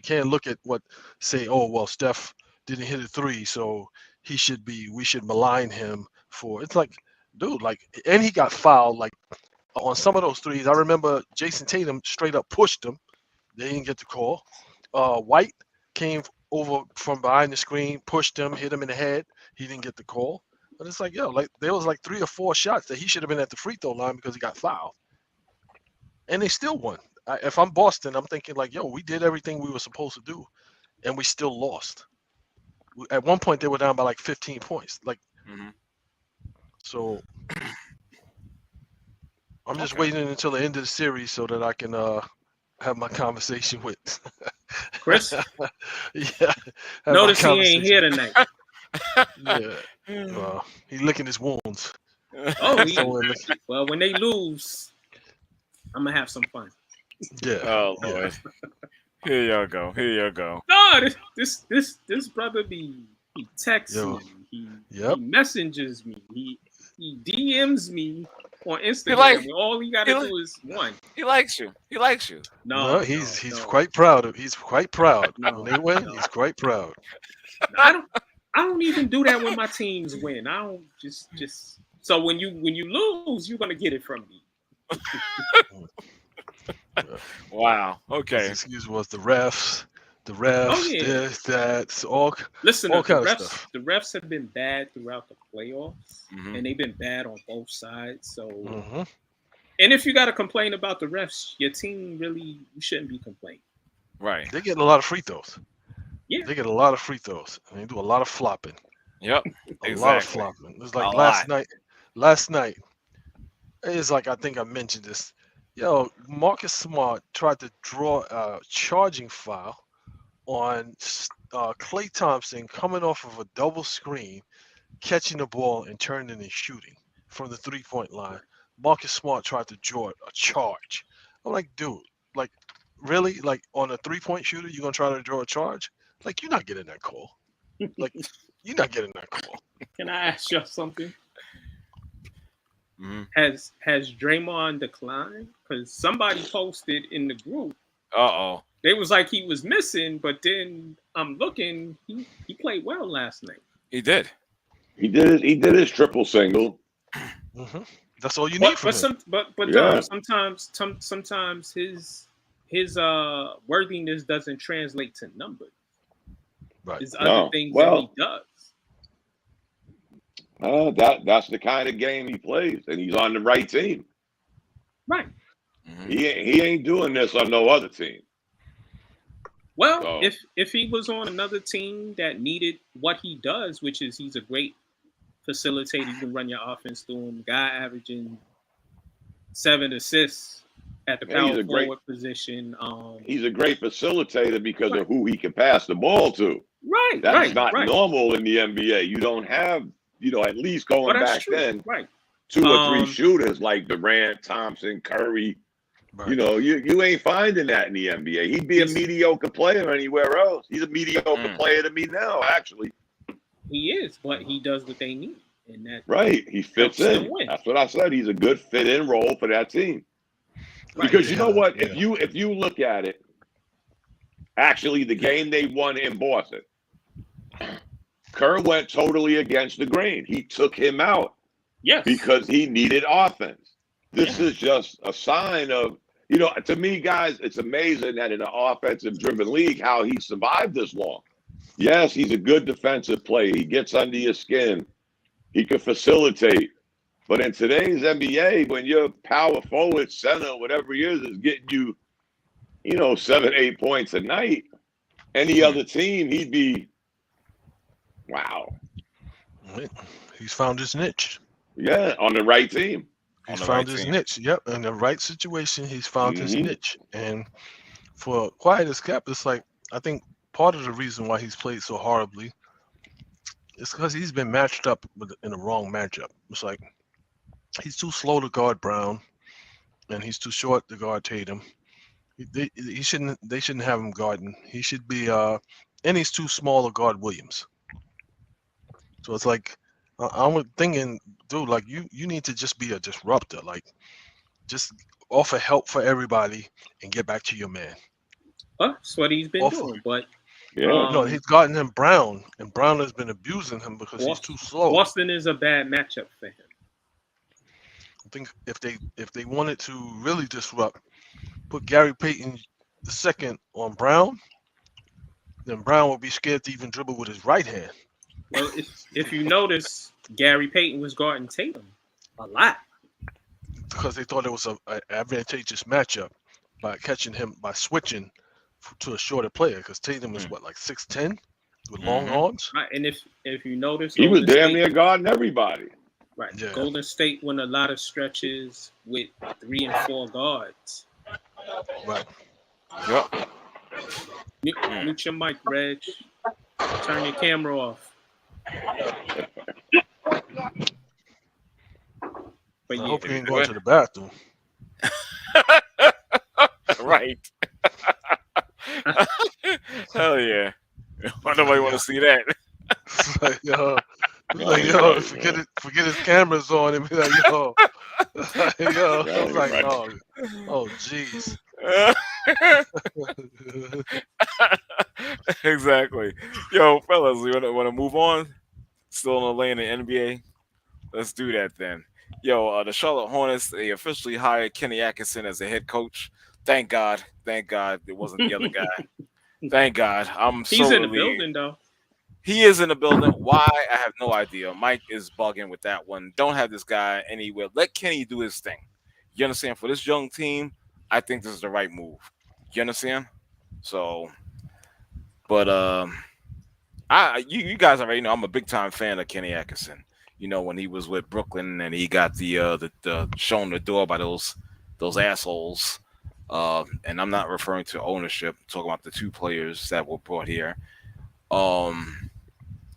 can't look at what say. Oh well, Steph didn't hit a 3, so we should malign him for. It's like, dude, and he got fouled like on some of those 3s. I remember Jason Tatum straight up pushed him. They didn't get the call. White came over from behind the screen, pushed him, hit him in the head. He didn't get the call. But it's like, there was like 3 or 4 shots that he should have been at the free throw line because he got fouled. and they still won. If I'm Boston, I'm thinking like, yo, we did everything we were supposed to do, and we still lost. At one point, they were down by like 15 points. Like, so I'm just waiting until the end of the series so that I can have my conversation with
Chris.
Yeah.
Notice he ain't here tonight.
Yeah. Well, he's licking his wounds.
Oh, well, when they lose, I'm gonna have some fun.
Yeah.
Oh Lord. Here you go. Here you go.
No, this brother he texts me, he messengers me, he DMs me on Instagram. All he gotta do is one.
He likes you. He likes you.
No, he's quite proud. He's quite proud. When they win, he's quite proud.
I don't even do that when my teams win. I don't just so when you lose, you're gonna get it from me.
Wow. Okay.
His excuse was the refs. This, that, all.
Listen,
all
the
kind
refs,
of stuff.
the refs have been bad throughout the playoffs, and they've been bad on both sides. So, and if you got to complain about the refs, your team you shouldn't be complaining.
Right.
They get a lot of free throws.
Yeah.
They get a lot of free throws, and they do a lot of flopping.
Yep.
A lot of flopping. It was like last night. It's like I think I mentioned this. Yo, Marcus Smart tried to draw a charging foul on Klay Thompson coming off of a double screen, catching the ball and turning and shooting from the 3-point line. Marcus Smart tried to draw a charge. I'm like, dude, like, really? Like, on a 3-point shooter, you're going to try to draw a charge? Like, you're not getting that call. Like, you're not getting that call.
Can I ask you something? Has Draymond declined? Because somebody posted in the group. They was like he was missing, but then I'm looking. He played well last night.
He did.
He did his triple single.
That's all you need from him.
Sometimes his worthiness doesn't translate to numbers.
Right.
There's other things that he does.
That's the kind of game he plays, and he's on the right team.
Right.
He ain't doing this on no other team.
Well, if he was on another team that needed what he does, which is he's a great facilitator, you can run your offense through him. Guy averaging 7 assists at the power forward position.
He's a great facilitator because of who he can pass the ball to.
Right.
That's not normal in the NBA. You don't have, at least going back then, 2 or 3 shooters like Durant, Thompson, Curry. Right. You ain't finding that in the NBA. He'd be a mediocre player anywhere else. He's a mediocre player to me now, actually.
He is, but he does what they need. And that
he fits in. That's what I said. He's a good fit-in role for that team. Right. Because you know what? Yeah. If you look at it, actually, the game they won in Boston, Kerr went totally against the grain. He took him out because he needed offense. This is just a sign of, to me, guys, it's amazing that in an offensive-driven league, how he survived this long. Yes, he's a good defensive player. He gets under your skin. He can facilitate. But in today's NBA, when your power forward, center, whatever he is getting you, 7, 8 points a night, any other team, he'd be, wow.
He's found his niche.
Yeah, on the right team.
He's found his niche. Yep, in the right situation, he's found his niche. And for quiet as kept, it's like, I think part of the reason why he's played so horribly is because he's been matched up in the wrong matchup. It's like he's too slow to guard Brown, and he's too short to guard Tatum. They shouldn't have him guarding. He should be, and he's too small to guard Williams. So it's like, I'm thinking, dude, like you need to just be a disruptor, like just offer help for everybody and get back to your man.
That's what he's been doing, but
no, he's gotten him Brown, and Brown has been abusing him because he's too slow.
Boston is a bad matchup for him.
I think if they wanted to really disrupt, put Gary Payton II on Brown, then Brown would be scared to even dribble with his right hand.
Well, if you notice, Gary Payton was guarding Tatum a lot.
because they thought it was an advantageous matchup by switching to a shorter player, because Tatum is like 6'10" with long arms.
Right, and if you notice,
he was
Golden
damn
State,
near guarding everybody.
Right,
Yeah.
Golden State won a lot of stretches with 3 and 4 guards.
Right.
Yep.
Mute your mic, Reg. Turn your camera off. But
I hope you ain't going to the bathroom.
Right. Hell yeah. Nobody want to see that.
Like, forget his cameras on and be like, yo. Yo, I was like, oh, jeez.
Exactly. Yo, fellas, we want to move on? Still in the lane in NBA? Let's do that then. Yo, the Charlotte Hornets, they officially hired Kenny Atkinson as the head coach. Thank God. Thank God it wasn't the other guy. Thank God.
He's in the building, though.
He is in the building. Why? I have no idea. Mike is bugging with that one. Don't have this guy anywhere. Let Kenny do his thing. You understand? For this young team, I think this is the right move. You understand? So, but you guys already know I'm a big time fan of Kenny Atkinson. You know, when he was with Brooklyn and he got the shown the door by those assholes. And I'm not referring to ownership. I'm talking about the 2 players that were brought here.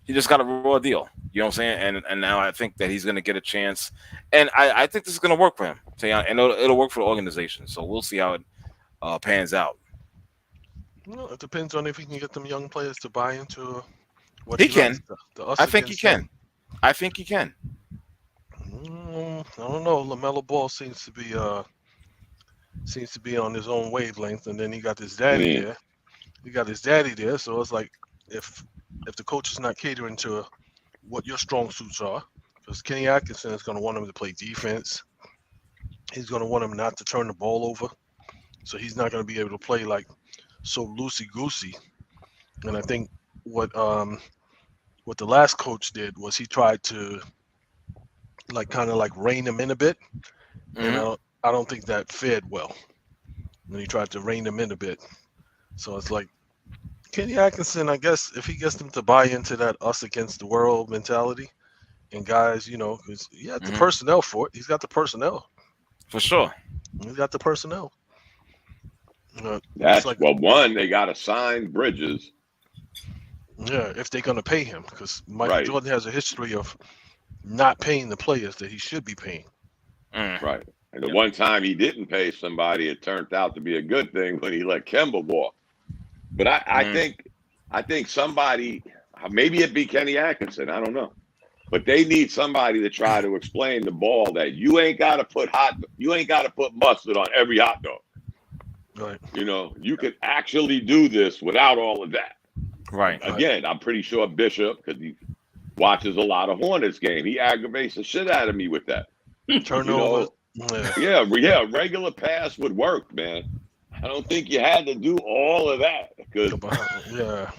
He just got a raw deal. You know what I'm saying? And now I think that he's going to get a chance. And I think this is going to work for him. And it'll work for the organization. So we'll see how it pans out.
Well, it depends on if he can get them young players to buy into what
he can. I think he can.
Him.
I think he can.
I don't know. LaMelo Ball seems to be on his own wavelength, and then he got his daddy there. He got his daddy there, so it's like if the coach is not catering to what your strong suits are, because Kenny Atkinson is going to want him to play defense. He's going to want him not to turn the ball over, so he's not going to be able to play like so loosey-goosey. And I think what the last coach did was he tried to kind of rein him in a bit, and I don't think that fared well when he tried to rein him in a bit. So it's like Kenny Atkinson, I guess, if he gets them to buy into that us against the world mentality, and guys, because he had the personnel for it. He's got the personnel.
For sure.
He's got the personnel.
That's one, they got to sign Bridges.
Yeah, if they're going to pay him, because Michael Jordan has a history of not paying the players that he should be paying.
Right. And the one time he didn't pay somebody, it turned out to be a good thing when he let Kemba walk. But I think somebody, maybe it'd be Kenny Atkinson, I don't know. But they need somebody to try to explain the ball that you ain't got to put mustard on every hot dog.
Right.
You could actually do this without all of that.
Right.
Again, I'm pretty sure Bishop, because he watches a lot of Hornets game, he aggravates the shit out of me with that.
Turnover.
Yeah, regular pass would work, man. I don't think you had to do all of that.
Yeah.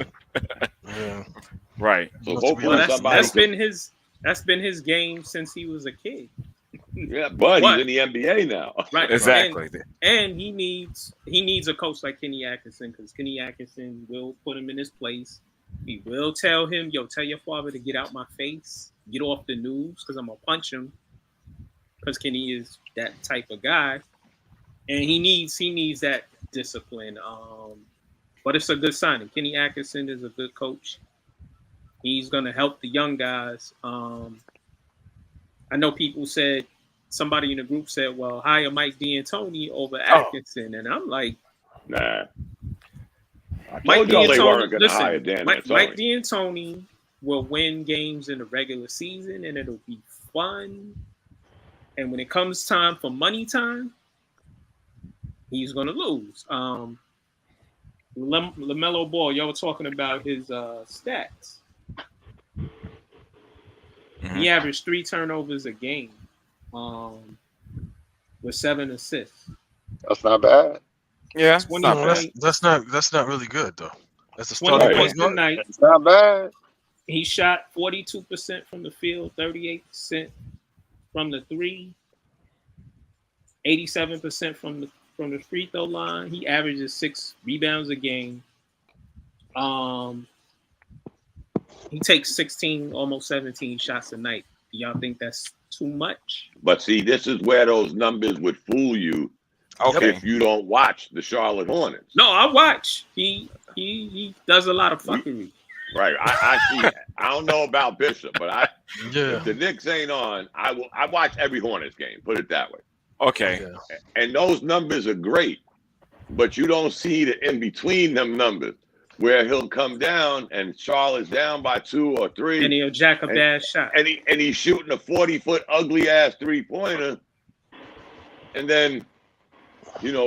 Right.
So hopefully
that's been his game since he was a kid.
Yeah, but he's in the NBA now.
Right.
Exactly.
And he needs a coach like Kenny Atkinson, because Kenny Atkinson will put him in his place. He will tell him, tell your father to get out my face, get off the news, because I'm gonna punch him. Because Kenny is that type of guy, and he needs that discipline. But it's a good signing. Kenny Atkinson is a good coach. He's gonna help the young guys. I know people said, somebody in the group said, "Well, hire Mike D'Antoni over Atkinson," and I'm like,
"Nah."
Mike D'Antoni will win games in the regular season, and it'll be fun. And when it comes time for money time, he's going to lose. LaMelo Ball, y'all were talking about his stats. He averaged 3 turnovers a game with 7 assists.
That's not bad.
Yeah,
that's not really good though. That's a starting point guard.
Night.
It's not bad.
He shot 42% from the field, 38% from the 3. 87% from the free throw line. He averages 6 rebounds a game. He takes 16, almost 17 shots a night. Do y'all think that's too much?
But see, this is where those numbers would fool you.
Okay.
If you don't watch the Charlotte Hornets.
No, I watch. He does a lot of fuckery.
Right. I see. I don't know about Bishop, but if the Knicks ain't on, I watch every Hornets game. Put it that way.
Okay.
Yeah.
And those numbers are great, but you don't see the in between them numbers where he'll come down and Charlotte's down by 2 or 3,
and he'll jack a bad shot.
And he's shooting a 40-foot ugly ass 3-pointer, and then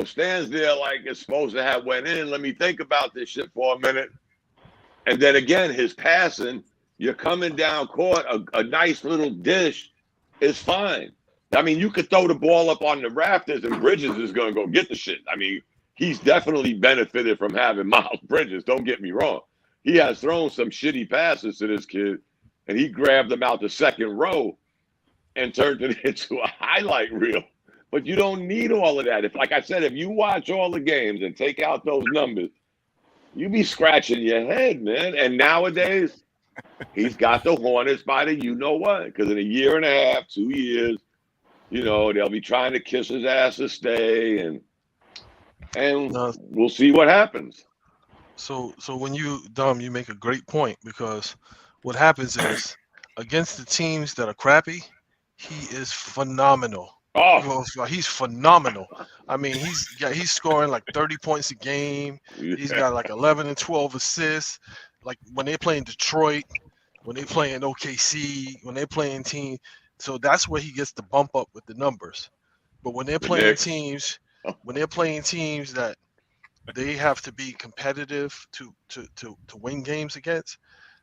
stands there like it's supposed to have went in. Let me think about this shit for a minute. And then again, his passing, you're coming down court, a nice little dish is fine. I mean, you could throw the ball up on the rafters and Bridges is going to go get the shit. I mean, he's definitely benefited from having Miles Bridges. Don't get me wrong. He has thrown some shitty passes to this kid, and he grabbed them out the second row and turned it into a highlight reel. But you don't need all of that. Like I said, if you watch all the games and take out those numbers, you be scratching your head, man. And nowadays, he's got the Hornets by the you-know-what. Because in a year and a half, 2 years, they'll be trying to kiss his ass to stay. And we'll see what happens.
So when you make a great point, because what happens is against the teams that are crappy, he is phenomenal. Oh, he's phenomenal. I mean, he's scoring like 30 points a game. Yeah. He's got like 11 and 12 assists. Like when they play in Detroit, when they play in OKC, when they play in team. So that's where he gets the bump up with the numbers. But when they're playing teams that they have to be competitive to win games against,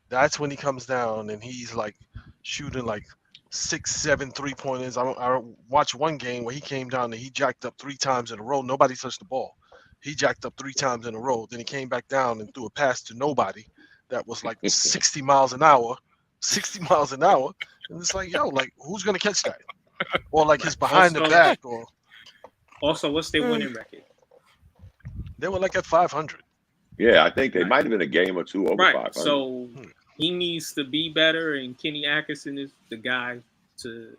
that's when he comes down and he's like shooting like 6-7 3-pointers. I watched one game where he came down and he jacked up 3 times in a row. Nobody touched the ball. He jacked up 3 times in a row. Then he came back down and threw a pass to nobody that was like 60 miles an hour. 60 miles an hour. And it's like, yo, like who's gonna catch that? Or like his behind the back. Or
also, what's their winning record?
They were like at 500.
Yeah, I think they might have been a game or two over 500.
So he needs to be better, and Kenny Atkinson is the guy to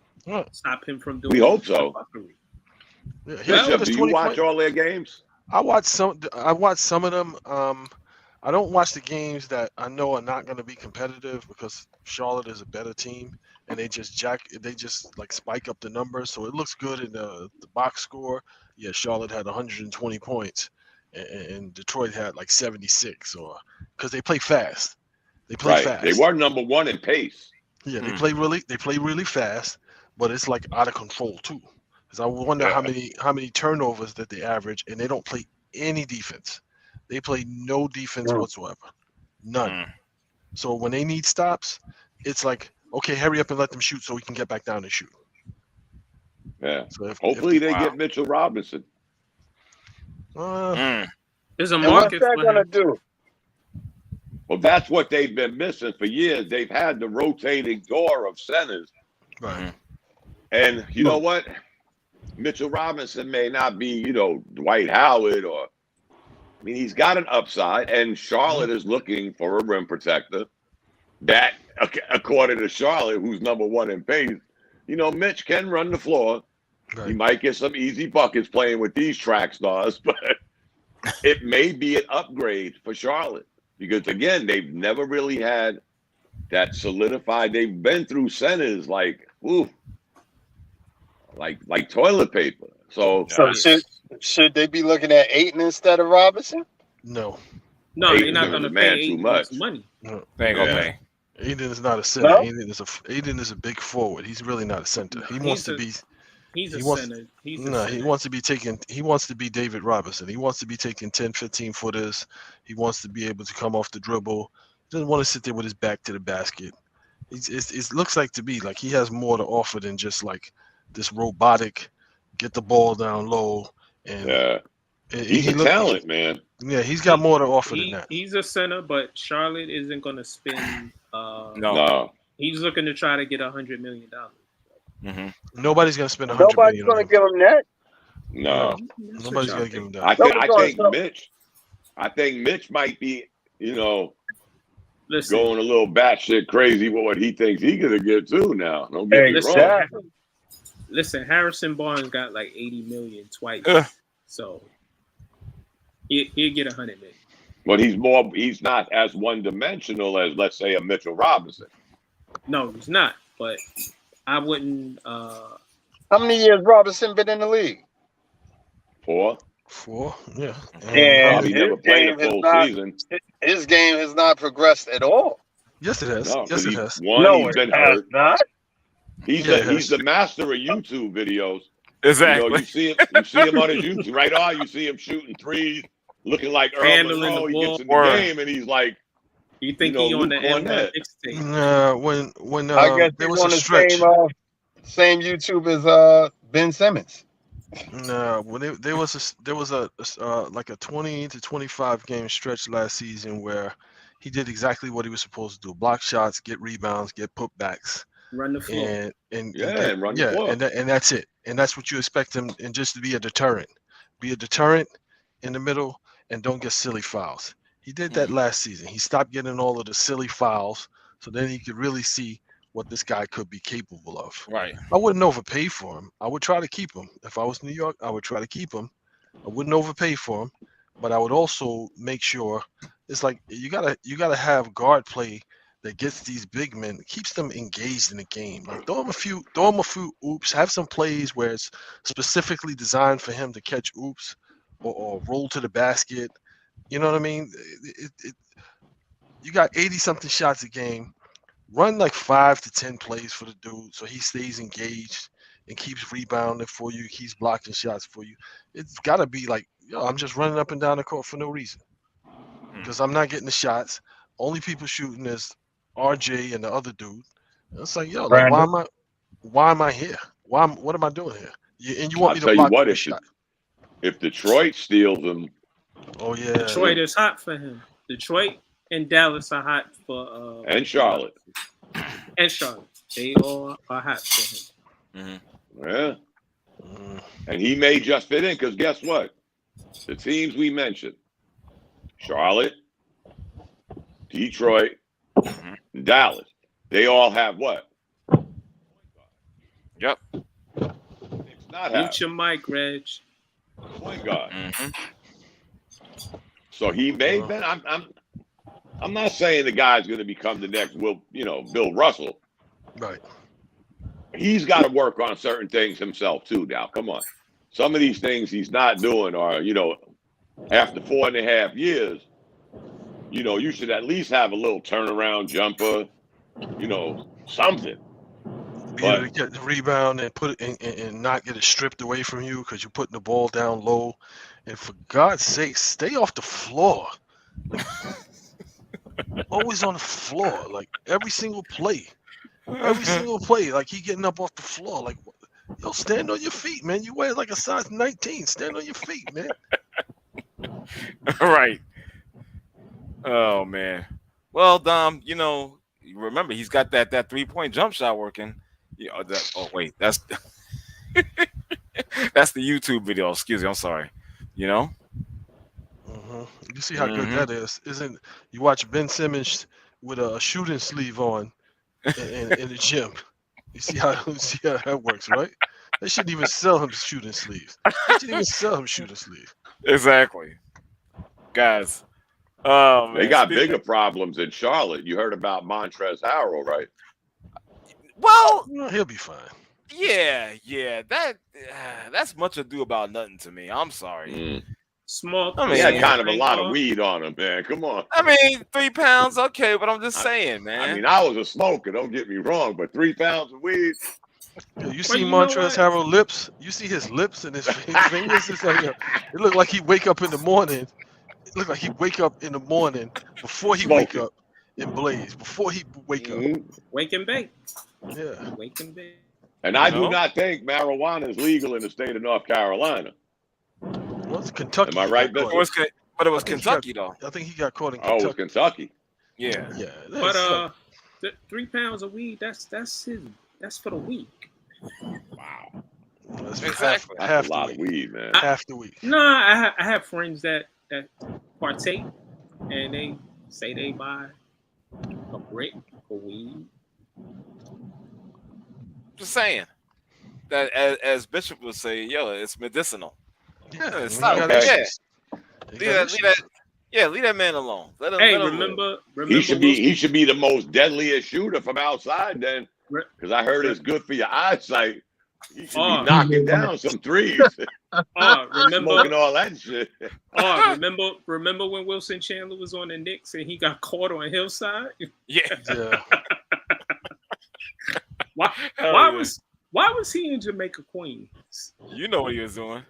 stop him from doing.
We hope so.
Yeah,
Bishop, do you watch all their games?
I watch some of them. I don't watch the games that I know are not going to be competitive because Charlotte is a better team, and they just like spike up the numbers, so it looks good in the box score. Yeah, Charlotte had 120 points, and Detroit had like 76, or because they play fast. They play fast.
They were number 1 in pace.
Yeah, they play really fast, but it's like out of control too. Because I wonder how many turnovers that they average, and they don't play any defense. They play no defense whatsoever, none. So when they need stops, it's like, okay, hurry up and let them shoot so we can get back down and shoot.
Yeah. So hopefully they get Mitchell Robinson.
There's a market.
What's that gonna do?
Well, that's what they've been missing for years. They've had the rotating door of centers.
Right.
And you know what? Mitchell Robinson may not be, Dwight Howard I mean, he's got an upside, and Charlotte is looking for a rim protector. That, according to Charlotte, who's number 1 in pace, Mitch can run the floor. Right. He might get some easy buckets playing with these track stars, but it may be an upgrade for Charlotte. Because, again, they've never really had that solidified. They've been through centers like toilet paper. So
should they be looking at Ayton instead of Robinson?
No,
they're not going to pay
too much
money.
No, they ain't gonna pay.
Ayton is not a center.
No?
Ayton is a big forward. He's really not a center. He wants to be.
He's a center.
He wants to be taking. He wants to be David Robinson. He wants to be taking 10, 15 footers. He wants to be able to come off the dribble. He doesn't want to sit there with his back to the basket. It looks like to be like he has more to offer than just like this robotic, get the ball down low. And
he's a talent, man.
Yeah, he's got more to offer than that.
He's a center, but Charlotte isn't going to spend.
No.
He's looking to try to get $100 million.
Nobody's going to spend $100
Nobody's
million.
going to give him that.
No.
Nobody's gonna give him that.
I think Mitch might be,
Listen,
going a little batshit crazy with what he thinks he gonna get too now. Don't get me wrong.
Listen, Harrison Barnes got like 80 million twice. So he'll get 100 million.
But he's not as one-dimensional as, let's say, a Mitchell Robinson.
No, he's not. But I wouldn't.
How many years Robinson been in the league?
4.
Yeah.
And
he never played a full season.
His game has not progressed at all.
Yes, it has.
No,
yes, it has.
He's been hurt.
Not.
He's the master of YouTube videos.
Exactly.
You see him on his YouTube, right? You see him shooting threes, looking like Earl Monroe. He gets in the game and he's like,
you think he on the NY Knicks team?
When
I guess
there was a stretch.
Same YouTube as Ben Simmons.
No, when there was a like a 20 to 25 game stretch last season where he did exactly what he was supposed to do: block shots, get rebounds, get putbacks,
run the floor,
and
run the floor.
And that's it. And that's what you expect him, and just to be a deterrent. Be a deterrent in the middle, and don't get silly fouls. He did that last season. He stopped getting all of the silly fouls, so then he could really see what this guy could be capable of.
Right.
I wouldn't overpay for him. I would try to keep him. If I was New York, I would try to keep him. I wouldn't overpay for him, but I would also make sure it's like you gotta have guard play that gets these big men, keeps them engaged in the game. Like throw him a few oops, have some plays where it's specifically designed for him to catch oops or roll to the basket. You know what I mean? You got 80-something shots a game. Run like 5 to 10 plays for the dude so he stays engaged and keeps rebounding for you, keeps blocking shots for you. It's got to be like, I'm just running up and down the court for no reason because I'm not getting the shots. Only people shooting is RJ and the other dude. It's like, like, why am I here? What am I doing here? And you want me to block the shot?
If Detroit steals him,
oh yeah,
Detroit is hot for him. Detroit and Dallas are hot for
and Charlotte.
They all are hot for him.
Yeah. And he may just fit in because guess what? The teams we mentioned, Charlotte, Detroit, Dallas, they all have what?
Yep.
It's not
Mute your mic, Reg.
Point guard. So he may been. I'm not saying the guy's going to become the next Bill Russell.
Right.
He's got to work on certain things himself too. Now, come on. Some of these things he's not doing are, after 4.5 years, you should at least have a little turnaround jumper, something.
Be able to get the rebound and put it and not get it stripped away from you because you're putting the ball down low. And for God's sake, stay off the floor. Always on the floor, like every single play. Like he getting up off the floor. Like, stand on your feet, man. You wear like a size 19. Stand on your feet, man.
Right. Oh man. Well, Dom, you remember he's got that 3-point jump shot working. That's that's the YouTube video. Excuse me, I'm sorry.
You see how good that is, isn't? You watch Ben Simmons with a shooting sleeve on in the gym. You see how that works, right? They shouldn't even sell him shooting sleeves.
Exactly, guys.
They got bigger problems in Charlotte. You heard about Montrezl Harrell, right?
Well,
he'll be fine.
Yeah. That's much ado about nothing to me. I'm sorry.
Small.
He had kind of a lot of weed on him, man. Come on.
3 pounds, okay, but I'm just saying, man.
I was a smoker. Don't get me wrong, but 3 pounds of weed.
You see Montrezl Harrell lips? You see his lips and his fingers? It's like, it looked like he wake up in the morning. It looked like he wake up in the morning before he wake up in blaze. Before he wake up.
Wake and bake.
Yeah.
Wake and bake.
And I do not think marijuana is legal in the state of North Carolina.
Well, it's Kentucky.
Am I right?
But it was Kentucky, though.
I think he got caught in Kentucky.
Oh, it was Kentucky.
Yeah.
But 3 pounds of weed, that's for the week.
Wow.
Exactly.
That's a lot of weed, man.
Half the week.
No, I have friends that partake, and they say they buy a brick for weed.
Just saying that, as Bishop would say, yo, it's medicinal.
Yeah,
Stop.
Okay.
Leave that man alone. Let him.
Hey,
let him
remember?
He should be the most deadliest shooter from outside then, because I heard it's good for your eyesight. He should be knocking down some threes. Smoking all that shit.
Remember when Wilson Chandler was on the Knicks and he got caught on Hillside?
Yeah.
Why was he in Jamaica, Queens?
You know what he was doing.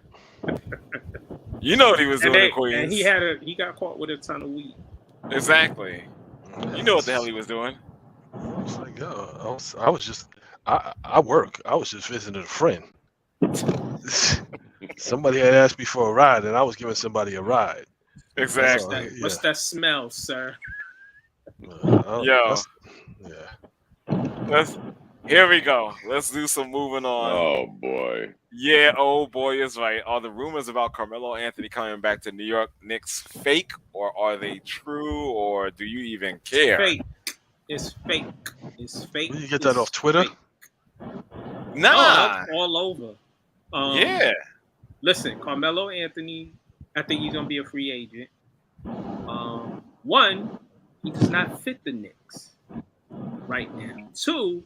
You know what he was doing in Queens.
And he got caught with a ton of weed.
Exactly. You know what the hell he was doing.
I was like, yo, I work. I was just visiting a friend. Somebody had asked me for a ride, and I was giving somebody a ride.
Exactly.
What's that smell, sir?
Here we go. Let's do some moving on.
Oh boy.
Yeah, oh boy is right. Are the rumors about Carmelo Anthony coming back to New York Knicks fake, or are they true, or do you even care?
It's fake.
Where you get that off Twitter?
Fake.
Nah.
All over.
Yeah.
Listen, Carmelo Anthony, I think he's gonna be a free agent. One, he does not fit the Knicks right now. Two,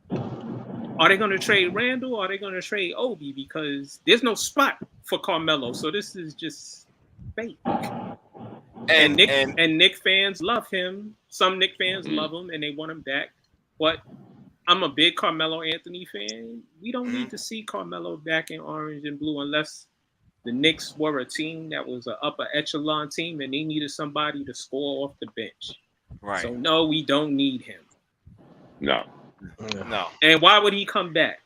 are they going to trade Randall or are they going to trade Obi? Because there's no spot for Carmelo. So this is just fake. And Knick fans love him. Some Knick fans love him and they want him back. But I'm a big Carmelo Anthony fan. We don't need to see Carmelo back in orange and blue unless the Knicks were a team that was an upper echelon team and they needed somebody to score off the bench.
Right.
So no, we don't need him.
No.
And why would he come back?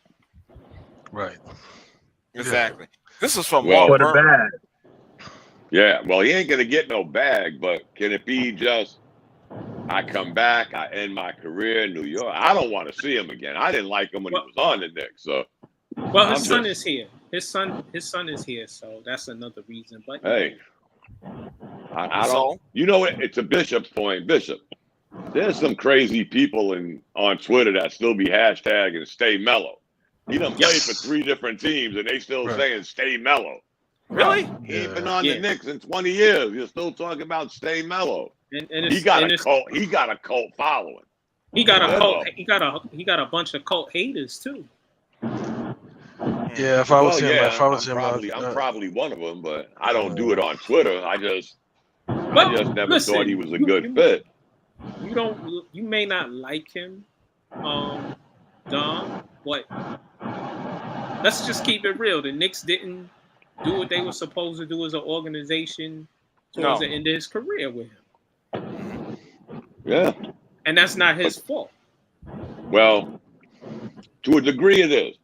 Right.
Exactly. This is from
for the
Walt
bag.
Yeah, well, he ain't gonna get no bag, but can it be just I come back, I end my career in New York? I don't want to see him again. I didn't like him when he was on the Knicks. So
his son is here. His son is here, so that's another reason. But
hey, I don't. You know what? It's a Bishop's point. Bishop, there's some crazy people on Twitter that still be hashtagging "Stay Melo." He done played for 3 different teams, and they still saying "Stay Melo."
Really?
He ain't been on the Knicks in 20 years. You're still talking about "Stay Melo."
And
he got a cult. He got a cult following.
He got a cult. He got a bunch of cult haters too.
Yeah, if I was him,
I'm probably one of them, but I don't do it on Twitter. I just never thought he was a good fit.
You may not like him, Dom, but let's just keep it real. The Knicks didn't do what they were supposed to do as an organization towards the end of his career with him.
Yeah.
And that's not his fault.
Well, to a degree it is.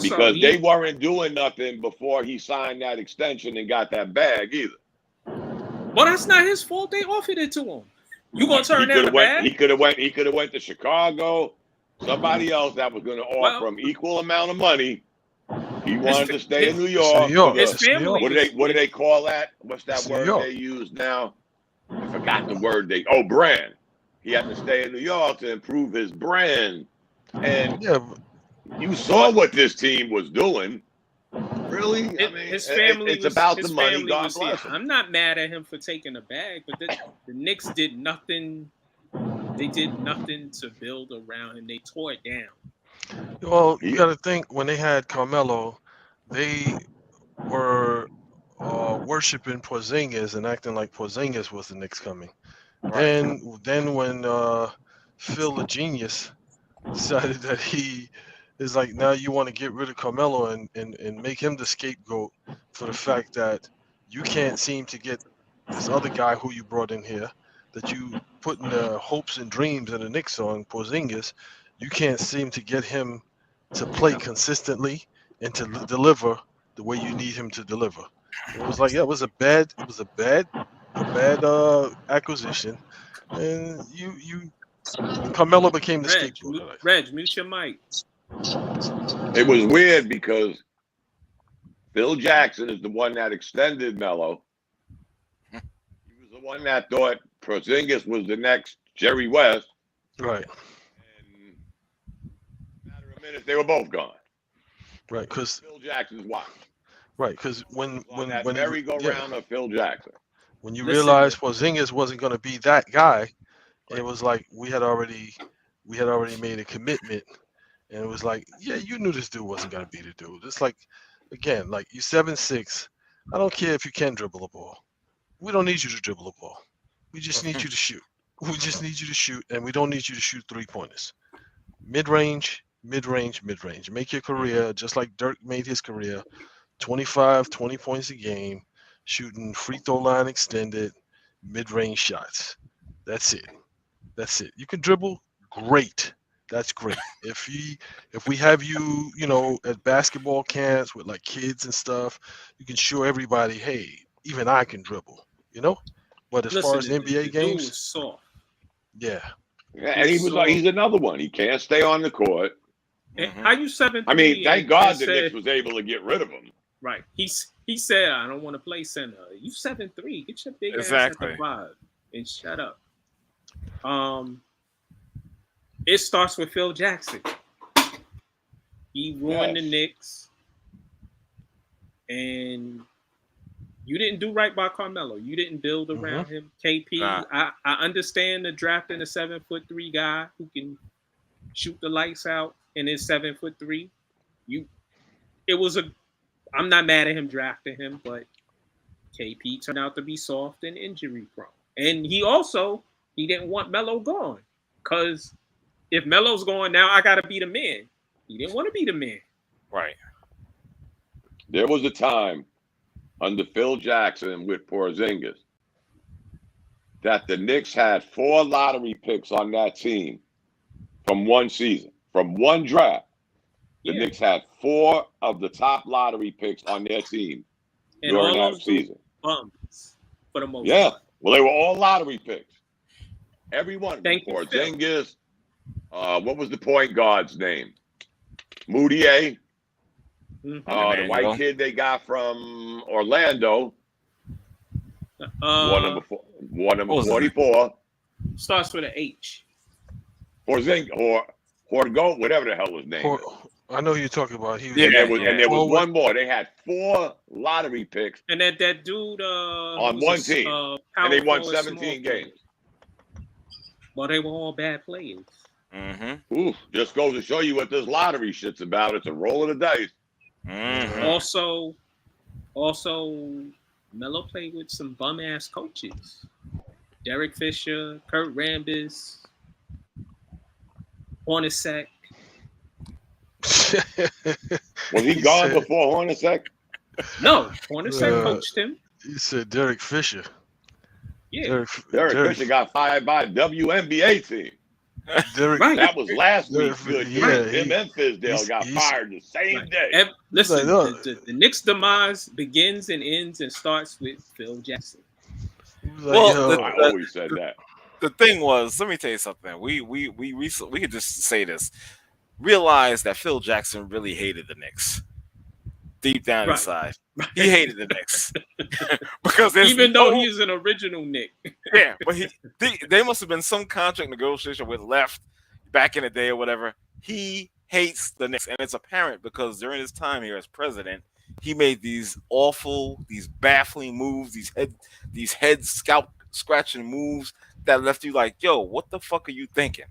Because they weren't doing nothing before he signed that extension and got that bag either.
Well, that's not his fault. They offered it to him. You gonna turn down the bag?
He could have went to Chicago. Somebody else that was going to offer him equal amount of money. He wanted to stay in New York.
His family.
What do they call that? What's that word they use now? I forgot the word brand. He had to stay in New York to improve his brand. And you saw what this team was doing. Really? I mean,
his family
it's about the money. God bless him.
I'm not mad at him for taking a bag, but the Knicks did nothing. They did nothing to build around him. They tore it down.
Well, you got to think when they had Carmelo, they were worshiping Porzingis and acting like Porzingis was the Knicks coming. Right. And then when Phil the Genius decided that he is like, now you want to get rid of Carmelo and make him the scapegoat for the fact that you can't seem to get this other guy who you brought in here, that you putting the hopes and dreams of the Knicks on, Porzingis, you can't seem to get him to play consistently and to deliver the way you need him to deliver. It was like, it was a bad acquisition, and Carmelo became the scapegoat.
Reg, mute your mic.
It was weird because Phil Jackson is the one that extended Melo. He was the one that thought Porzingis was the next Jerry West.
Right.
And in a matter of minutes, they were both gone.
Right, because
Phil Jackson's watch.
Right, because when
merry-go-round of Phil Jackson.
When you realized Porzingis wasn't going to be that guy, it was like we had already made a commitment, and it was like, yeah, you knew this dude wasn't going to be the dude. It's like, again, like you 7'6". I don't care if you can dribble a ball. We don't need you to dribble a ball. We just need you to shoot. We just need you to shoot, and we don't need you to shoot 3-pointers. Mid-range. Make your career just like Dirk made his career. 25, 20 points a game, shooting free throw line extended, mid-range shots. That's it. You can dribble, great. That's great. If we have you, at basketball camps with like kids and stuff, you can show everybody, hey, even I can dribble, But as far as NBA games,
dude was soft.
Yeah,
and he's another one. He can't stay on the court.
How you 7'3"?
I mean, thank God the Knicks was able to get rid of him.
Right. He said, I don't want to play center. You 7'3". Get your big ass at the 5 and shut up. It starts with Phil Jackson. He ruined the Knicks. And you didn't do right by Carmelo. You didn't build around him. KP, I understand the drafting a 7'3" guy who can shoot the lights out and is 7'3". I'm not mad at him drafting him, but KP turned out to be soft and injury prone. And he didn't want Melo gone. Because if Melo's going now, I got to be the man. He didn't want to be the man.
Right.
There was a time under Phil Jackson with Porzingis that the Knicks had 4 lottery picks on that team from one season, from one draft. The Knicks had 4 of the top lottery picks on their team during that season.
Bums for the most part.
Well, they were all lottery picks. Every one. Porzingis. What was the point guard's name? Moutier. The white kid they got from Orlando. One number 44.
Starts with an H.
Porzingis or Horgo, whatever the hell his name is.
I know who you're talking about.
And there was one more. They had 4 lottery picks.
And that dude
on one team. And they won 17 games.
Well, they were all bad players.
Mm-hmm.
Ooh, just goes to show you what this lottery shit's about. It's a roll of the dice.
Mm-hmm.
Also, Melo played with some bum ass coaches. Derek Fisher, Kurt Rambis, Hornacek.
Was he gone before Hornacek?
No, Hornacek coached him.
You said Derek Fisher.
Yeah.
Derek Fisher got fired by a WNBA team. That was last week's good. Him and Fizdale got fired the same day.
Listen, the Knicks' demise begins and ends and starts with Phil Jackson.
Well,
I always said that.
The thing was, let me tell you something. We could just say this. Realize that Phil Jackson really hated the Knicks. Deep down inside. He hated the Knicks. Because
even though he's an original Knick.
Yeah, but they must have been some contract negotiation with left back in the day or whatever. He hates the Knicks. And it's apparent because during his time here as president, he made these awful, these baffling moves, these head scalp scratching moves that left you like, yo, what the fuck are you thinking?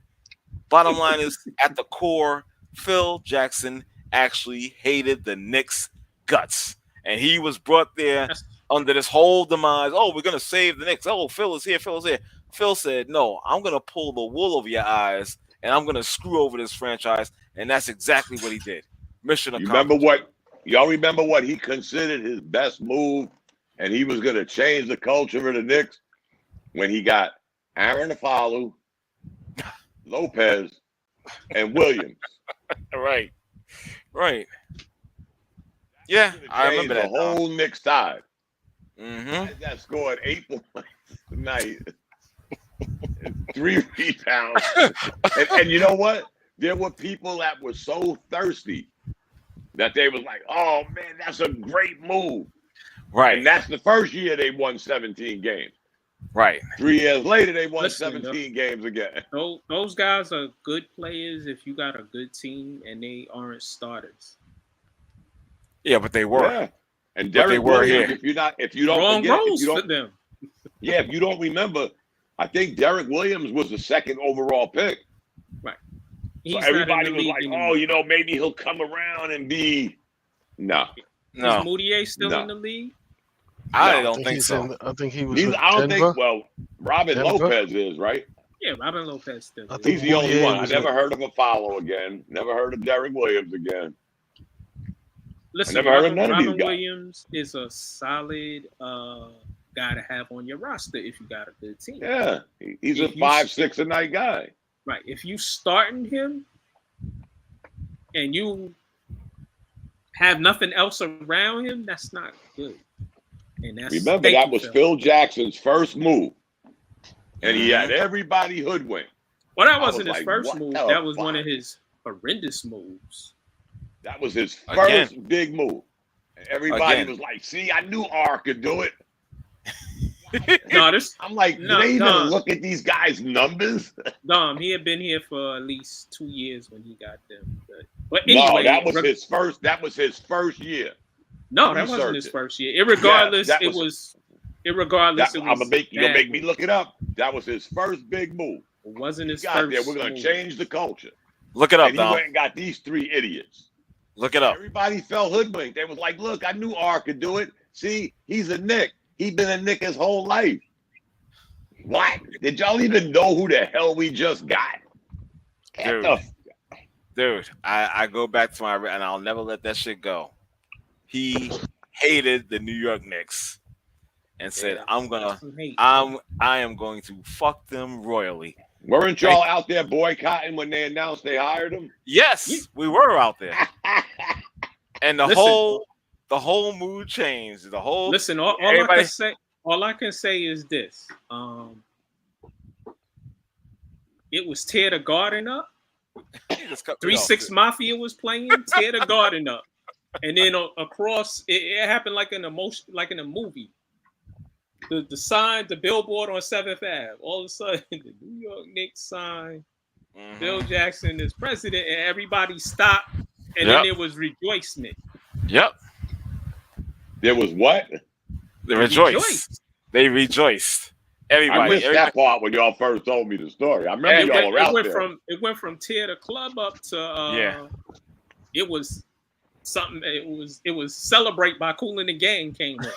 Bottom line is, at the core, Phil Jackson actually hated the Knicks' guts. And he was brought there under this whole demise. Oh, we're going to save the Knicks. Oh, Phil is here. Phil said, no, I'm going to pull the wool over your eyes, and I'm going to screw over this franchise. And that's exactly what he did. Mission accomplished.
Y'all remember what he considered his best move, and he was going to change the culture of the Knicks when he got Aaron Aflalo, Lopez, and Williams.
Right. Yeah, I remember that.
The whole Knicks side.
Mm-hmm.
That scored 8 points tonight, 3 rebounds, and you know what? there were people that were so thirsty that they was like, "Oh man, that's a great move."
Right.
And that's the first year they won 17 games.
Right.
3 years later, they won 17 games again.
Those guys are good players if you got a good team and they aren't starters.
Yeah, but they were.
Yeah. And Derek Williams, if you don't forget, if you don't remember, I think Derek Williams was the second overall pick.
Right.
So everybody was like, "Oh, maybe he'll come around and be." No.
Is Moutier still in the league?
I don't think so.
I think he was.
I don't think. Well, Robin Lopez is right.
Yeah, Robin Lopez still.
He's the only one. I never heard of a follow again. Never heard of Derek Williams again.
Listen,
I never heard of none of these
Robin
guys.
Williams is a solid guy to have on your roster if you got a good team.
Yeah, he's a 5-6 a night guy.
Right. If you starting him and you have nothing else around him, that's not good. And that's
remember that was Phil Jackson's first move, and he had everybody hoodwinked.
Well, that wasn't his first move. That was one of his horrendous moves.
That was his first big move. And everybody was like, "See, I knew R could do it." I'm like, do they even look at these guys' numbers?
Dom, he had been here for at least 2 years when he got them. But anyway,
that was his first. That was his first year.
No, that wasn't his first year. Irregardless,
yeah,
it was. Irregardless, it was.
You're gonna make me look it up. That was his first big move.
It wasn't his first.
There, we're gonna change the culture.
Look it up,
and he went and got these 3 idiots.
Look it up.
Everybody fell hoodwinked. They was like, "Look, I knew R could do it. See, he's a Knick. He's been a Knick his whole life." What? Did y'all even know who the hell we just got?
Dude, I go back to and I'll never let that shit go. He hated the New York Knicks and said, I am going to fuck them royally.
Weren't y'all out there boycotting when they announced they hired him?
Yes, we were out there. And the whole mood changed. The whole
all I can say is this. It was Tear the Garden Up. 3-6 Mafia was playing, Tear the Garden Up. And then across, it happened like in a movie. The sign, the billboard on 7th Ave. All of a sudden, the New York Knicks sign, Phil Jackson is president, and everybody stopped. And then there was rejoicement.
Yep.
There was what?
They rejoiced. They rejoiced. Everybody.
I missed that part when y'all first told me the story. I remember y'all were out there.
It went from tear the club up to it was something. It was Celebrate by Kool and the Gang came in.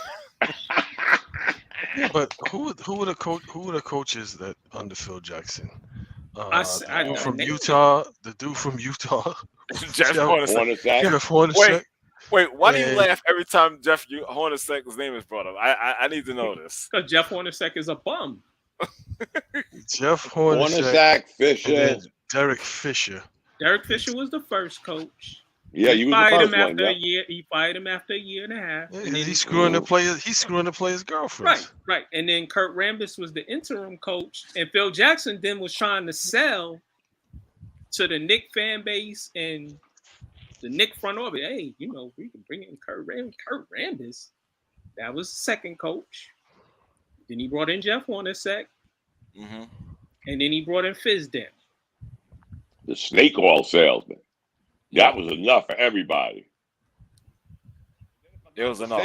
Yeah, but who were the coaches that under Phil Jackson? The dude from Utah.
Jeff Hornacek. Wait, why do you laugh every time Jeff Hornacek's name is brought up? I need to know this.
Because Jeff Hornacek is a bum.
Jeff Hornacek, Fisher, Derek Fisher.
Derek Fisher was the first coach.
Yeah, you
fired him after a year. He fired him after a year and a half.
Yeah, and he's screwing the players. He's screwing the players' girlfriends.
Right. And then Kurt Rambis was the interim coach, and Phil Jackson then was trying to sell to the Knick fan base and the Knick front office. Hey, we can bring in Kurt Rambis. That was the second coach. Then he brought in Jeff Hornacek.
Mm-hmm.
And then he brought in Fizdale.
The snake oil salesman. That was enough for everybody.
It was enough.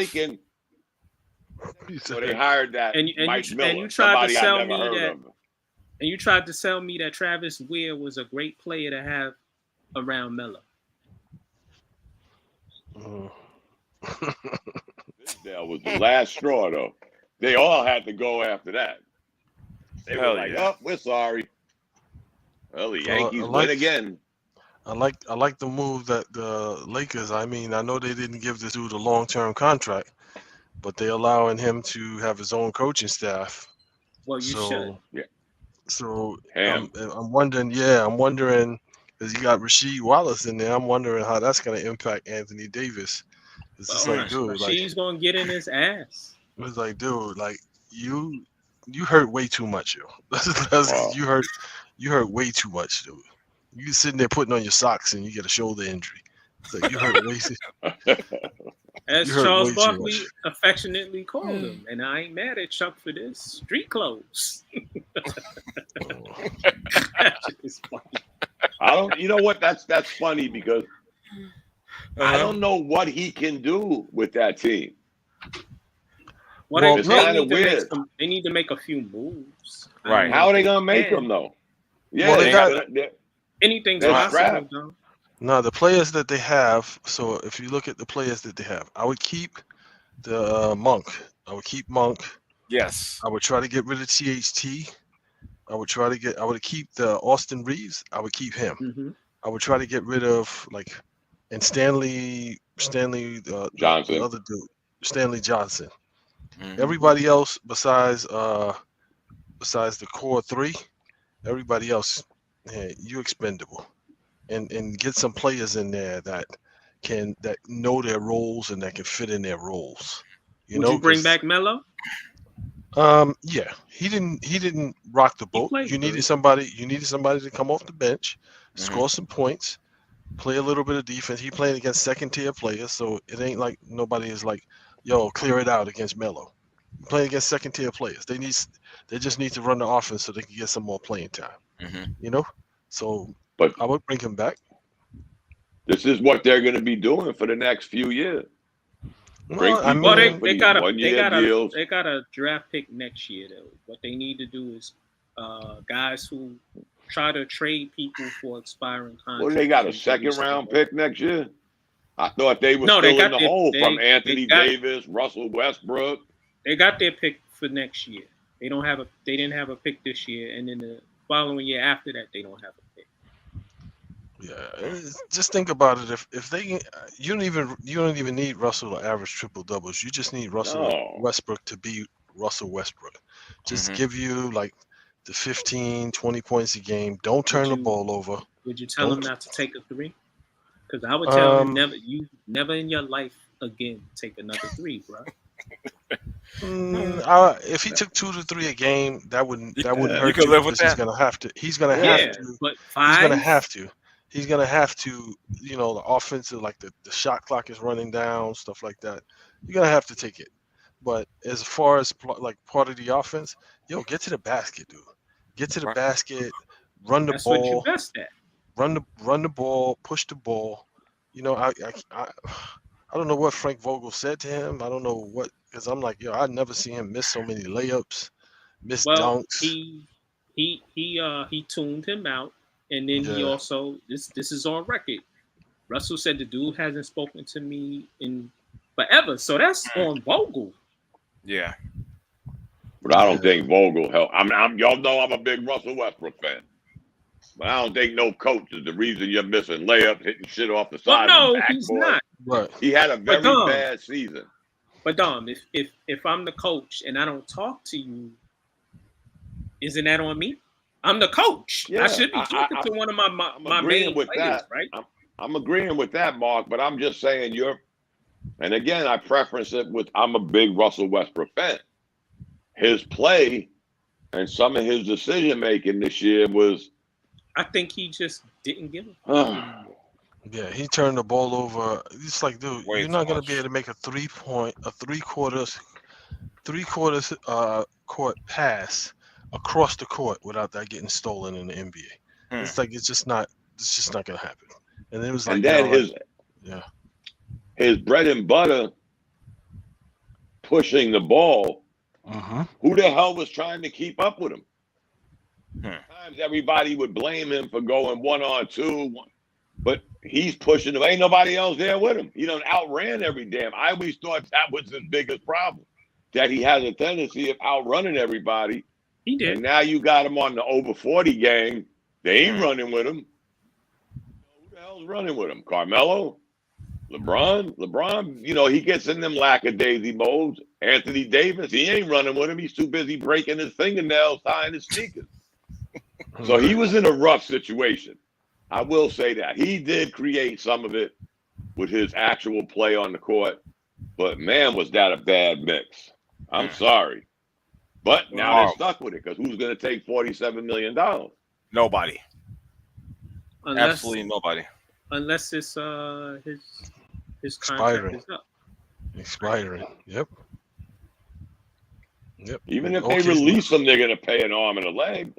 So they hired that Mike Miller,
and you tried to sell
I never heard of.
And you tried to sell me that Travis Weir was a great player to have around Melo.
That was the last straw, though. They all had to go after that. They were like, "Oh, we're sorry." Well, the Yankees win again.
I like the move that the Lakers. I mean, I know they didn't give this dude a long-term contract, but they're allowing him to have his own coaching staff.
Well, you should.
Yeah.
So I'm wondering because you got Rasheed Wallace in there. I'm wondering how that's going to impact Anthony Davis. It's like, dude,
Rasheed's going to get in his ass.
It's like, dude, like you hurt way too much, yo. You hurt way too much, dude. You sitting there putting on your socks and you get a shoulder injury. So you hurt way
As
you hurt
Charles
way too
Barkley
much.
affectionately called him, and I ain't mad at Chuck for this. Street clothes. It's funny.
I don't. You know what? That's funny because I don't know what he can do with that team.
Well,
it's
they
kind of
need to make
weird.
they need to make a few moves.
Right.
How are they gonna make them though? Yeah,
Well,
they got
anything's
they're
possible.
strapped.
Though.
No, the players that they have. So if you look at the players that they have, I would keep the Monk. I would keep Monk.
Yes.
I would try to get rid of THT. I would keep the Austin Reeves. I would keep him.
Mm-hmm.
I would try to get rid of and Stanley Johnson. The other dude, Stanley Johnson.
Mm-hmm.
Everybody else besides the core three, everybody else, you expendable. And get some players in there that know their roles and that can fit in their roles.
Would you bring back Melo?
Yeah, he didn't rock the boat. You needed somebody to come off the bench, score some points, play a little bit of defense. He playing against second tier players, so it ain't like nobody is like, yo, clear it out against Melo. Playing against second tier players. They just need to run the offense so they can get some more playing time.
Mm-hmm.
So
but
I would bring him back.
This is what they're going to be doing for the next few years.
They got a draft pick next year though. What they need to do is guys who try to trade people for expiring contracts.
Well, they got a second round pick next year. I thought they were still in the hole from Anthony Davis, Russell Westbrook.
They got their pick for next year. They didn't have a pick this year, and then the following year after that, they don't have a pick.
Yeah, just think about it. If they, you don't even need Russell to average triple doubles. You just need Russell Westbrook to be Russell Westbrook. Just give you the 15, 20 points a game. Don't turn the ball over.
Would you tell him not to take a three? Because I would tell him never in your life again take another three, bro.
If he took 2 to 3 a game, that wouldn't hurt. You could live with that. He's gonna have to.
But five?
He's gonna have to. The offensive, the shot clock is running down, stuff like that. You're gonna have to take it. But as far as part of the offense, get to the basket, dude. Get to the basket, run the ball.
That's what you're best at.
Run the ball, push the ball. I don't know what Frank Vogel said to him. I don't know what, because I'm like, I never see him miss so many layups, miss dunks.
He tuned him out, and then he also this is on record. Russell said the dude hasn't spoken to me in forever, so that's on Vogel.
Yeah,
but I don't think Vogel helped. Y'all know I'm a big Russell Westbrook fan. But I don't think no coach is the reason you're missing layups, hitting shit off the side.
No, he's not.
Right.
He had a very bad season.
But Dom, if I'm the coach and I don't talk to you, isn't that on me? I'm the coach.
Yeah,
I should be talking to one of my main
with
players,
that.
Right?
I'm agreeing with that, Mark. But I'm just saying and again, I preference it with. I'm a big Russell Westbrook fan. His play and some of his decision making this year was.
I think he just didn't give a
Yeah, he turned the ball over. It's like, dude, you're not gonna be able to make a three-quarters court pass across the court without that getting stolen in the NBA. It's like it's just not gonna happen. And it was like,
and then his bread and butter pushing the ball. Who the hell was trying to keep up with him? Sometimes everybody would blame him for going 1-on-2, but he's pushing him. Ain't nobody else there with him. He done outran every damn. I always thought that was his biggest problem, that he has a tendency of outrunning everybody.
He did.
And now you got him on the over 40 gang. They ain't running with him. Who the hell's running with him? Carmelo? LeBron, he gets in them lackadaisy modes. Anthony Davis, he ain't running with him. He's too busy breaking his fingernails, tying his sneakers. So he was in a rough situation. I will say that. He did create some of it with his actual play on the court. But, man, was that a bad mix. I'm sorry. But now they're stuck with it because who's going to take $47 million?
Nobody. Absolutely nobody.
Unless it's his contract is up.
Expiring. Yep.
Even if they release him, they're gonna pay an arm and a leg.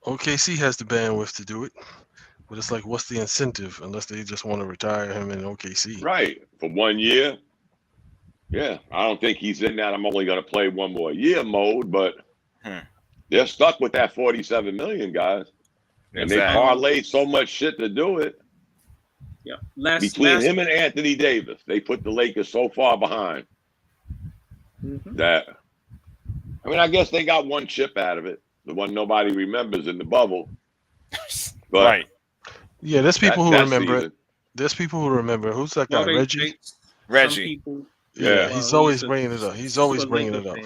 OKC has the bandwidth to do it, but it's like, what's the incentive unless they just want to retire him in OKC?
Right, for 1 year. Yeah, I don't think he's in that I'm only gonna play 1 more year mode, but they're stuck with that 47 million, guys. And they parlayed so much shit to do it.
Yeah.
Between him and Anthony Davis, they put the Lakers so far behind that, I mean, I guess they got one chip out of it, the one nobody remembers in the bubble. But
yeah, there's people who remember it. There's people who remember. Who's that guy? Reggie?
Reggie.
Yeah, he's always bringing it up. He's always bringing it up.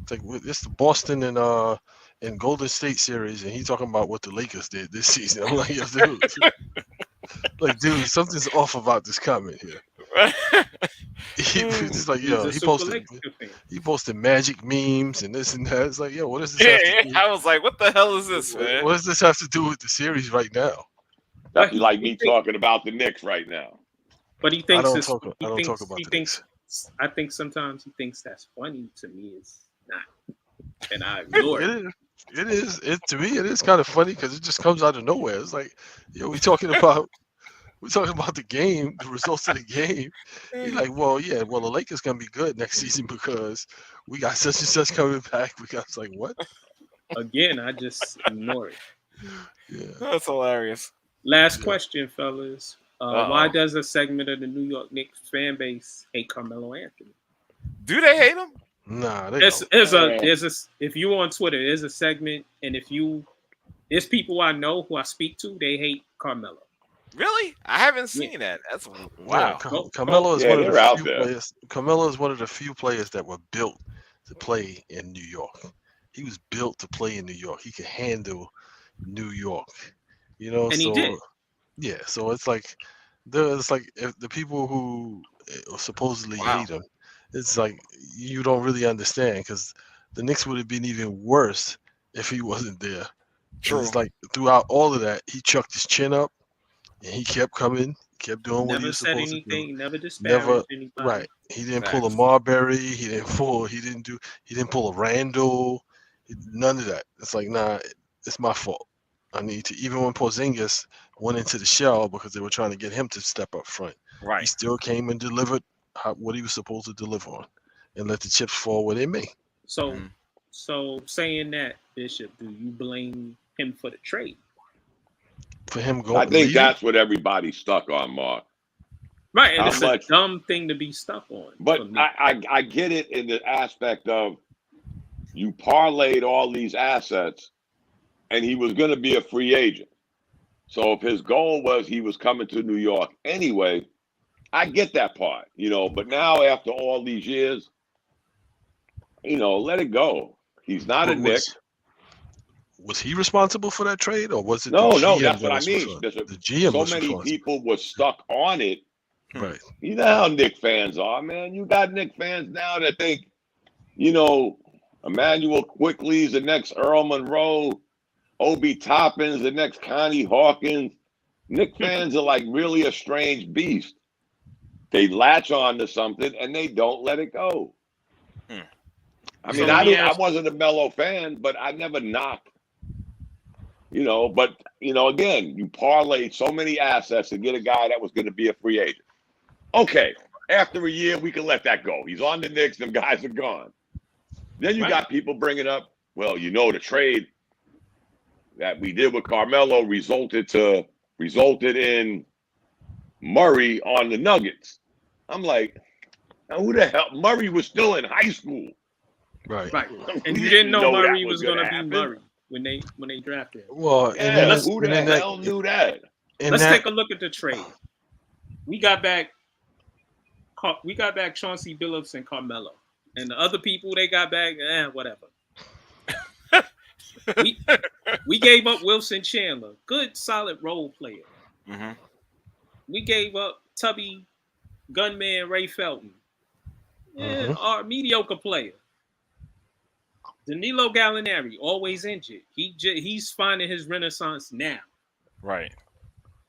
It's like, it's the Boston and Golden State series, and he's talking about what the Lakers did this season. I'm like, yo, dude. Like, dude, something's off about this comment here. He's like, yo, he posted magic memes and this and that. It's like, yo, what does this have to do?
I was like, what the hell is this, man?
What does this have to do with the series right now?
That'd be like me talking about the Knicks right now.
But he thinks
I don't talk about the Knicks.
I think sometimes he thinks that's funny. To me, it's not, and I ignore it.
It is. To me, it is kind of funny because it just comes out of nowhere. It's like, yo, we're talking about the game, the results of the game. You're like, well, the Lakers gonna be good next season because we got such and such coming back. It's like, what?
Again, I just ignore it.
Yeah,
that's hilarious.
Last question, fellas. Why does a segment of the New York Knicks fan base hate Carmelo Anthony?
Do they hate him?
Nah, they
don't. If you on Twitter, there's a segment, and there's people I know who I speak to, they hate Carmelo.
Really? I haven't seen that. That's wow.
Carmelo is one of the few players. Carmelo is one of the few players that were built to play in New York. He was built to play in New York. He could handle New York. You know,
and he did.
Yeah, so it's like if the people who supposedly hate him, it's like you don't really understand because the Knicks would have been even worse if he wasn't there. True. It's like throughout all of that, he chucked his chin up and he kept coming, kept doing what he was supposed to do.
Never disparaged anybody.
Right. He didn't pull a Marbury. He didn't pull a Randall. None of that. It's like, nah, it's my fault. I need to, even when Porzingis went into the shell because they were trying to get him to step up front.
Right.
He still came and delivered what he was supposed to deliver on and let the chips fall where they may.
So saying that, Bishop, do you blame him for the trade?
For him going,
I think that's what everybody's stuck on, Mark.
Right, and it's a dumb thing to be stuck on.
But I get it in the aspect of you parlayed all these assets and he was going to be a free agent. So if his goal was he was coming to New York anyway, I get that part, but now after all these years, let it go. He's not a Knick.
Was he responsible for that trade or was it
No, that's what I mean.
The GM
so many people were stuck on it.
Right.
You know how Knick fans are, man. You got Knick fans now that think, Emmanuel Quickly's the next Earl Monroe, Obi Toppin's the next Connie Hawkins. Knick fans are like really a strange beast. They latch on to something and they don't let it go. I mean, I wasn't a Melo fan, but I never knocked. But again, you parlayed so many assets to get a guy that was going to be a free agent. Okay, after a year, we can let that go. He's on the Knicks, them guys are gone. Then you got people bringing up, well, the trade that we did with Carmelo resulted in Murray on the Nuggets. I'm like, now who the hell? Murray was still in high school.
Right.
And you didn't know Murray was going to be Murray when they drafted him.
Well,
who the hell knew that?
Let's take a look at the trade. We got back Chauncey Billups and Carmelo. And the other people they got back, whatever. we gave up Wilson Chandler, good solid role player.
Mm-hmm.
We gave up Tubby Gunman Ray Felton, our mediocre player. Danilo Gallinari, always injured. He's finding his renaissance now.
Right.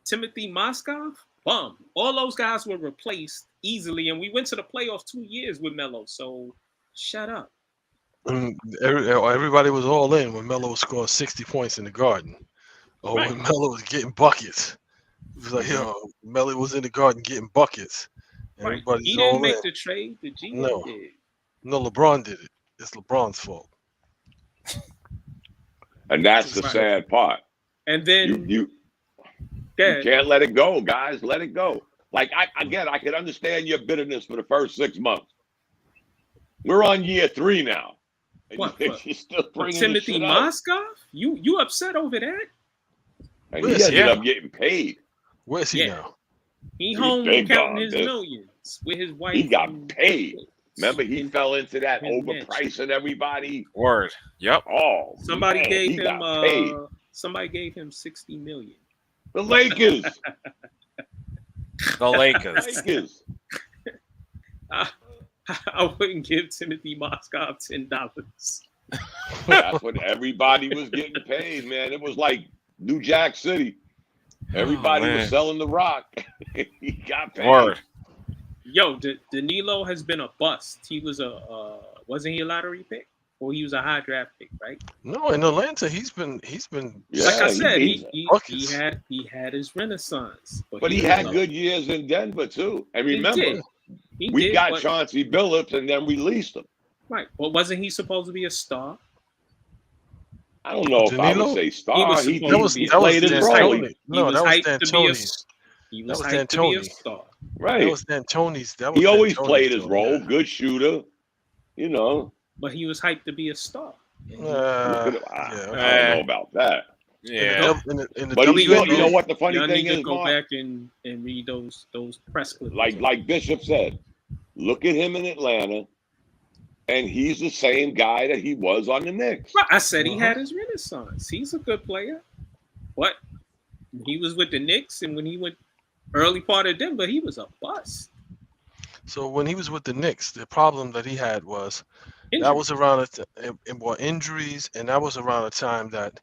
Timothy Moskov, bum. All those guys were replaced easily, and we went to the playoffs 2 years with Melo. So shut up.
Everybody was all in when Melo was scoring 60 points in the Garden, or when Melo was getting buckets. It was like, Melo was in the Garden getting buckets. Everybody's
He didn't
all
make
in.
the trade. The G
No.
did.
No, LeBron did it. It's LeBron's fault.
And that's the sad part.
And then
you can't let it go, guys. Let it go. Like I can understand your bitterness for the first 6 months. We're on year 3 now.
What?
You're still bringing
Timothy Moskov? You upset over that?
And he ended up getting paid.
Where's he now?
He home counting his millions with his wife.
He got paid. Remember, he fell into that overpricing everybody.
Word. Yep.
Oh,
somebody gave him somebody gave him $60 million.
The Lakers.
The Lakers.
I wouldn't give Timothy Moskov $10.
That's what everybody was getting paid, man. It was like New Jack City. Everybody was selling the rock. He got paid.
Word.
Yo, Danilo has been a bust. He was wasn't he a lottery pick? Or he was a high draft pick, right?
No, in Atlanta, he's been.
Like I said, he had his renaissance,
but he had good years in Denver too. And remember, we got Chauncey Billups and then released him.
Right. Well, wasn't he supposed to be a star?
I don't know if I would say star. He
played his role. No, that was D'Antoni's.
He was hyped to be a star.
Right.
That was D'Antoni's.
He always played his role. Good shooter. You know.
But he was hyped to be a star.
I don't know about that.
Yeah.
But you know what the funny thing is,
go back and read those press clips.
Like Bishop said, look at him in Atlanta, and he's the same guy that he was on the Knicks.
Well, I said he had his renaissance. He's a good player. But he was with the Knicks, and when he went early part of Denver, he was a bust.
So when he was with the Knicks, the problem that he had was that was around injuries, and that was around a time that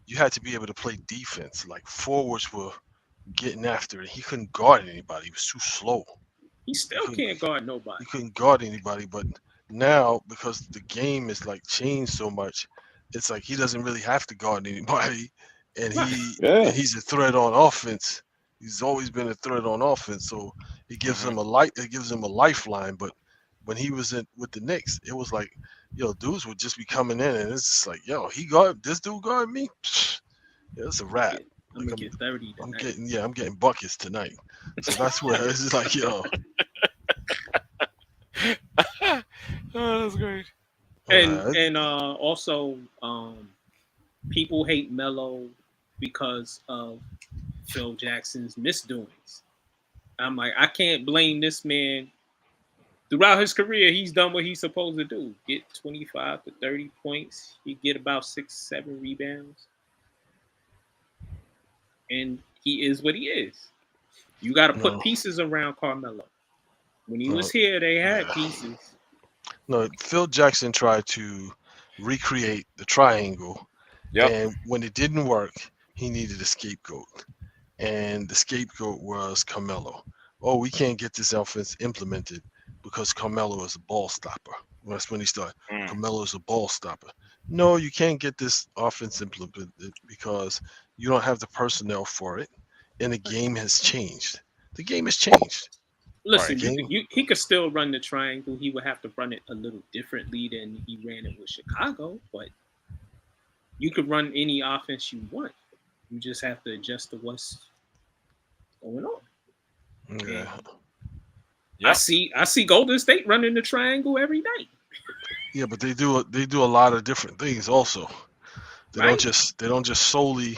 you had to be able to play defense. Like forwards were getting after it. He couldn't guard anybody. He was too slow.
He still can't guard nobody.
He couldn't guard anybody. But now, because the game is like changed so much, it's like he doesn't really have to guard anybody, and he's a threat on offense. He's always been a threat on offense, so it gives him a lifeline. But when he was with the Knicks, it was like, dudes would just be coming in, and it's just like, this dude guard me. It's a wrap.
I'm gonna get 30 tonight.
I'm getting buckets tonight. So that's where it's like,
Oh, that's great.
And also, people hate Melo because of Phil Jackson's misdoings. I'm like, I can't blame this man. Throughout his career, he's done what he's supposed to do. Get 25 to 30 points. He get about 6-7 rebounds. And he is what he is. You got to put pieces around Carmelo. When he was here, they had pieces.
No, Phil Jackson tried to recreate the triangle. Yep. And when it didn't work, he needed a scapegoat. And the scapegoat was Carmelo. Oh, we can't get this offense implemented because Carmelo is a ball stopper. That's when he started. Carmelo is a ball stopper. No, you can't get this offense implemented because you don't have the personnel for it. And the game has changed. The game has changed.
Listen, he could still run the triangle. He would have to run it a little differently than he ran it with Chicago. But you could run any offense you want. You just have to adjust to what's going on.
Yeah.
I see Golden State running the triangle every night.
Yeah, but they do a lot of different things also. They don't just solely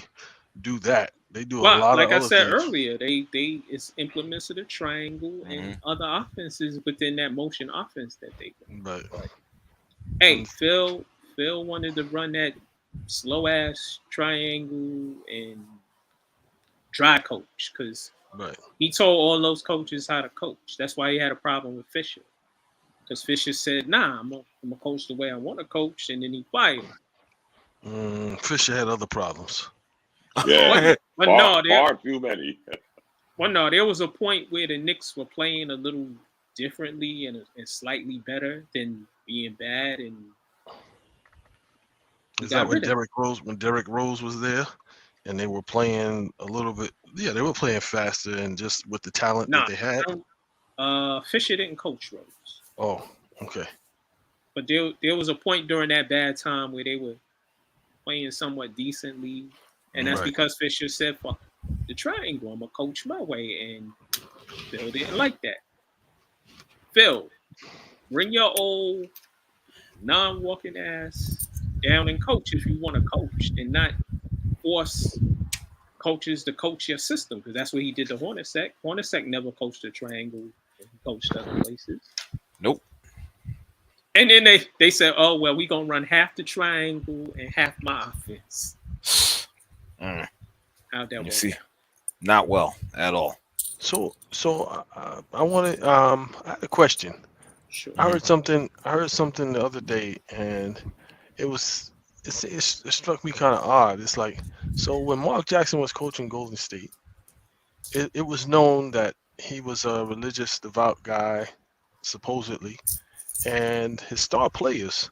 do that. They do a lot of other things. Like I said
earlier, it's implements of the triangle and other offenses within that motion offense that they do.
Right.
Hey, Phil wanted to run that slow ass triangle and dry coach because he told all those coaches how to coach. That's why he had a problem with Fisher. Because Fisher said, nah, I'm gonna coach the way I want to coach, and then he fired him.
Fisher had other problems.
Yeah,
but
far too many.
Well, no, there was a point where the Knicks were playing a little differently and slightly better than being bad, and
is that when Derrick Rose was there, and they were playing a little bit? Yeah, they were playing faster and just with the talent that they had.
Fisher didn't coach Rose.
Oh, okay.
But there was a point during that bad time where they were playing somewhat decently, and that's because Fisher said, "Fuck the triangle, I'm gonna coach my way," and Phil didn't like that. Phil, bring your old non-walking ass down and coach if you want to coach, and not force coaches to coach your system, because that's what he did to Hornacek. Hornacek never coached a triangle. He coached other places.
Nope.
And then they said, "Oh well, we gonna run half the triangle and half my offense." How'd that work?
See, not well at all.
So I wanted I had a question.
Sure.
I heard something the other day, and it struck me kind of odd. It's like, so when Mark Jackson was coaching Golden State, it was known that he was a religious, devout guy, supposedly, and his star players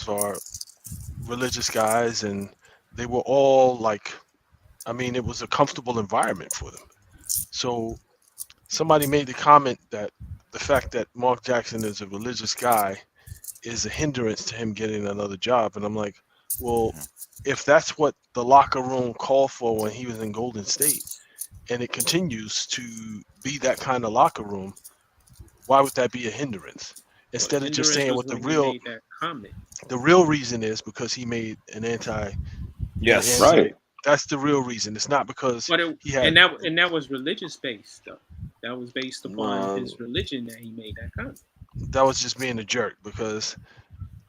are religious guys, and they were all like, I mean, it was a comfortable environment for them. So somebody made the comment that the fact that Mark Jackson is a religious guy is a hindrance to him getting another job. And I'm like, well, if that's what the locker room called for when he was in Golden State, and it continues to be that kind of locker room, why would that be a hindrance? Instead of just saying what the real reason is, because he made an anti.
Yes,
right.
That's the real reason. It's not because he had.
And that was religious based though. That was based upon his religion that he made that comment.
That was just being a jerk, because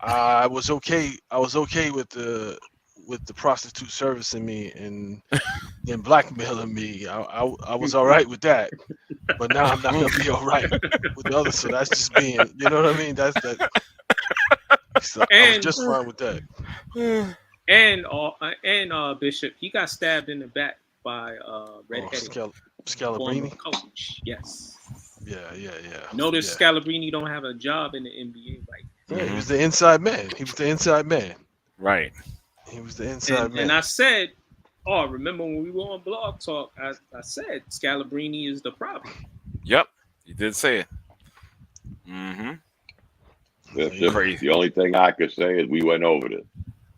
I was okay with the prostitute servicing me and blackmailing me. I was all right with that, but now I'm not gonna be all right with the other. So that's just being, you know what I mean? That's that. So I was just fine with that.
And Bishop, he got stabbed in the back by redheaded
Scalabrini
coach. Yes.
Yeah.
Notice Scalabrini don't have a job in the NBA right now.
Yeah, he was the inside man.
Right.
He was the inside man.
And I said, remember when we were on Blog Talk, I said Scalabrini is the problem.
Yep, you did say it.
The only thing I could say is we went over this.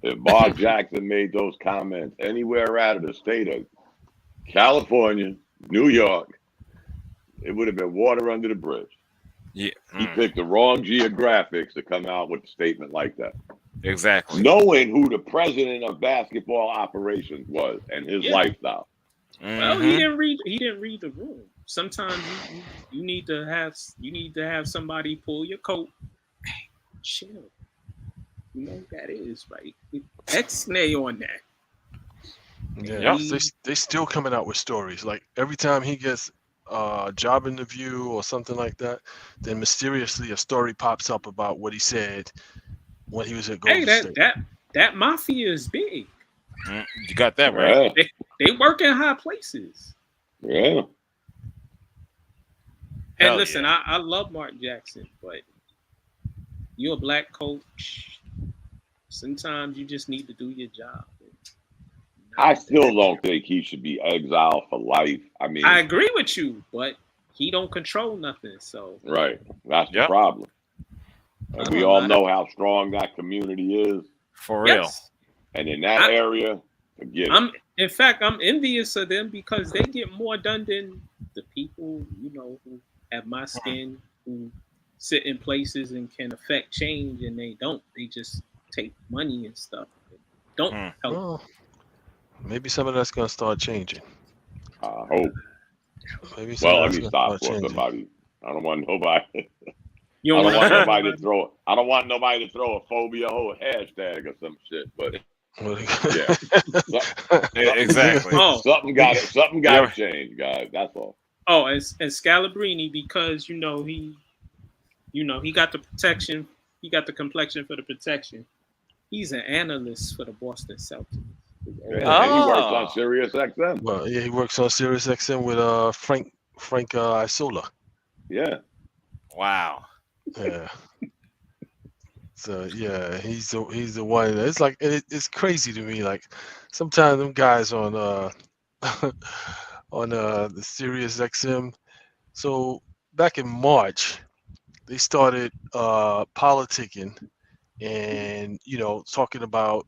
If Mark Jackson made those comments anywhere out of the state of California, New York, it would have been water under the bridge.
Yeah.
He picked the wrong geographics to come out with a statement like that.
Exactly.
Knowing who the president of basketball operations was and his lifestyle.
Well, he didn't read the room. Sometimes you need to have somebody pull your coat. Hey, chill. You know what that is, right? X-nay on that.
Yeah, they still coming out with stories. Like every time he gets a job interview or something like that, then mysteriously a story pops up about what he said when he was at Golden State.
That mafia is big.
You got that right.
They work in high places.
Yeah.
And listen, I love Mark Jackson, but you're a black coach. Sometimes you just need to do your job.
I still don't think he should be exiled for life. I mean,
I agree with you, but he don't control nothing. So
right, that's the problem. And we all know how strong that community is.
For real.
Yes.
And in that area, forget it.
In fact, I'm envious of them because they get more done than the people, who have my skin, who sit in places and can affect change, and they don't. They just take money and stuff. Don't help.
Well, maybe some of that's gonna start changing.
I hope.
Maybe
let me stop for somebody. I don't want nobody. I don't want nobody to throw a phobia whole hashtag or some shit. But
exactly.
Something got to change, guys. That's all.
Oh, and Scalabrini, because he got the protection. He got the complexion for the protection. He's an analyst for the Boston Celtics.
Yeah, and he works on Sirius XM.
Well, yeah, he works on Sirius XM with Frank Isola.
Yeah.
Wow.
Yeah. So yeah, he's the one. It's like it's crazy to me. Like sometimes them guys on on the Sirius XM. So back in March, they started politicking and talking about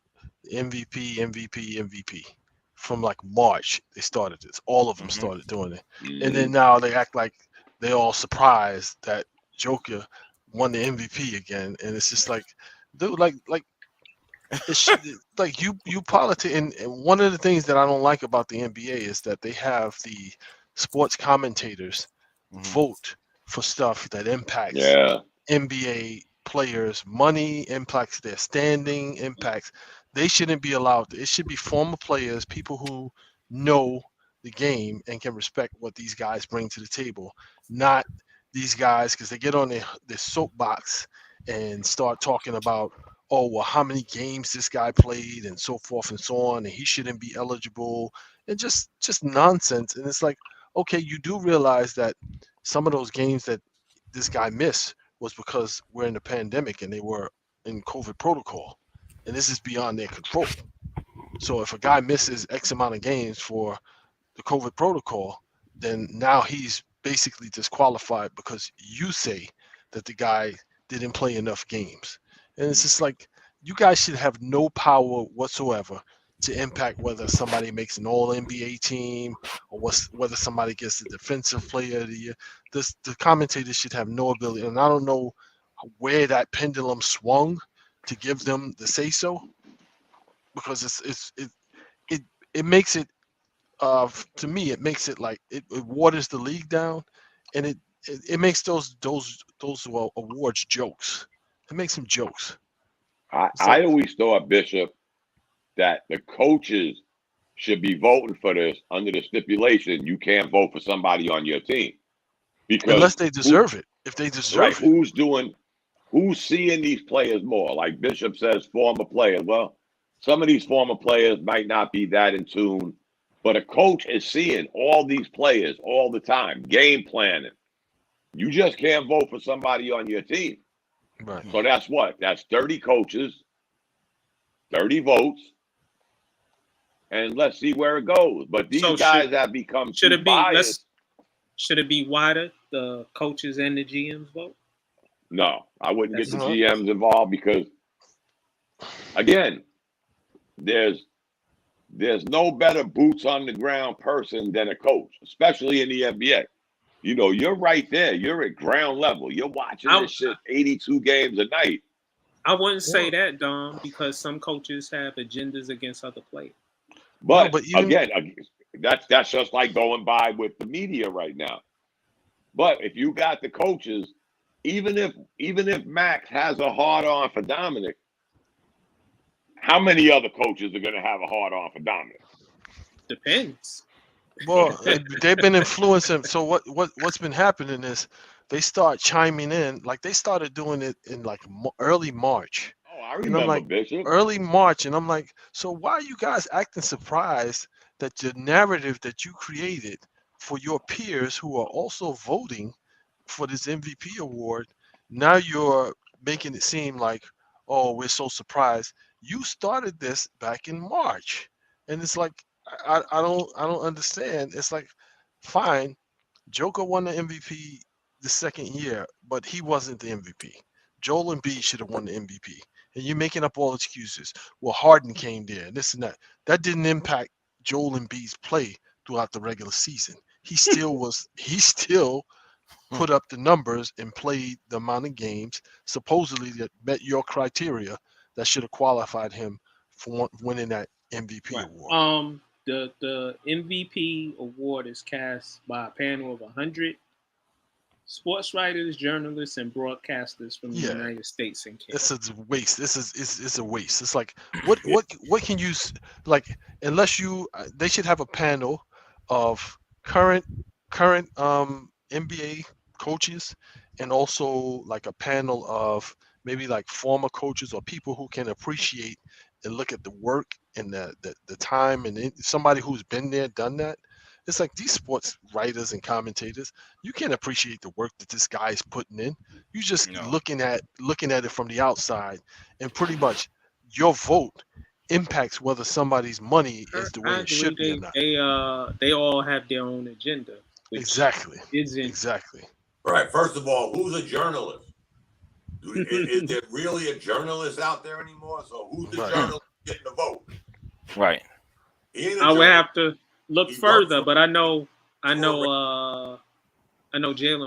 MVP. From like March, they started this. All of them started doing it, and then now they act like they all surprised that Joker won the MVP again, and it's just like, dude, like it should, like you politic, and one of the things that I don't like about the NBA is that they have the sports commentators vote for stuff that impacts NBA players' money, impacts their standing, impacts. They shouldn't be allowed. It should be former players, people who know the game and can respect what these guys bring to the table, not these guys because they get on their soapbox and start talking about, oh well, how many games this guy played and so forth and so on, and he shouldn't be eligible, and just nonsense. And it's like, okay, you do realize that some of those games that this guy missed was because we're in the pandemic and they were in COVID protocol, and this is beyond their control. So if a guy misses X amount of games for the COVID protocol, then now he's basically disqualified because you say that the guy didn't play enough games. And it's just like, you guys should have no power whatsoever to impact whether somebody makes an all NBA team or whether somebody gets the defensive player of the year. The commentators should have no ability. And I don't know where that pendulum swung to give them the say so, because it makes it, to me, it makes it like it waters the league down, and it makes those awards jokes. It makes them jokes.
I always thought, Bishop, that the coaches should be voting for this under the stipulation you can't vote for somebody on your team, because
unless they deserve it. If they deserve it,
who's seeing these players more? Like Bishop says, former players. Well, some of these former players might not be that in tune, but a coach is seeing all these players all the time, game planning. You just can't vote for somebody on your team.
Right.
So that's what? That's 30 coaches, 30 votes, and let's see where it goes. But these guys have become biased.
Should it be wider, the coaches and the GMs vote?
No, I wouldn't get the GMs involved, because, again, there's no better boots on the ground person than a coach, especially in the NBA. You're right there. You're at ground level. You're watching this shit 82 games a night.
I wouldn't say that, Dom, because some coaches have agendas against other players.
But again, that's just like going by with the media right now. But if you got the coaches, even if Max has a hard on for Dominic, how many other coaches are going to have a hard on for Dominic?
Depends.
Well, they've been influencing. So what's been happening is they start chiming in. Like they started doing it in like early March.
Oh, I remember, Bishop.
Early March, and I'm like, so why are you guys acting surprised that the narrative that you created for your peers who are also voting for this MVP award, now you're making it seem like, oh, we're so surprised. You started this back in March, and it's like, I don't understand. It's like, fine, Joker won the MVP the second year, but he wasn't the MVP. Joel Embiid should have won the MVP, and you're making up all excuses. Well, Harden came there, this and that. That didn't impact Joel Embiid's play throughout the regular season. He still put up the numbers and played the amount of games supposedly that met your criteria that should have qualified him for winning that MVP award.
The MVP award is cast by a panel of 100 sports writers, journalists, and broadcasters from the United States and Canada.
This is a waste. It's a waste. It's like, what can you, like, unless you, they should have a panel of current NBA coaches, and also like a panel of maybe like former coaches or people who can appreciate and look at the work and the time and somebody who's been there, done that, it's like these sports writers and commentators, you can't appreciate the work that this guy is putting in. You just looking at it from the outside, and pretty much your vote impacts whether somebody's money is the way it should be or not.
They all have their own agenda.
Exactly.
Right. First of all, who's a journalist? Is there really a journalist out there anymore? So who's the journalist getting the vote?
Right.
I would have to look further, but I know Jalen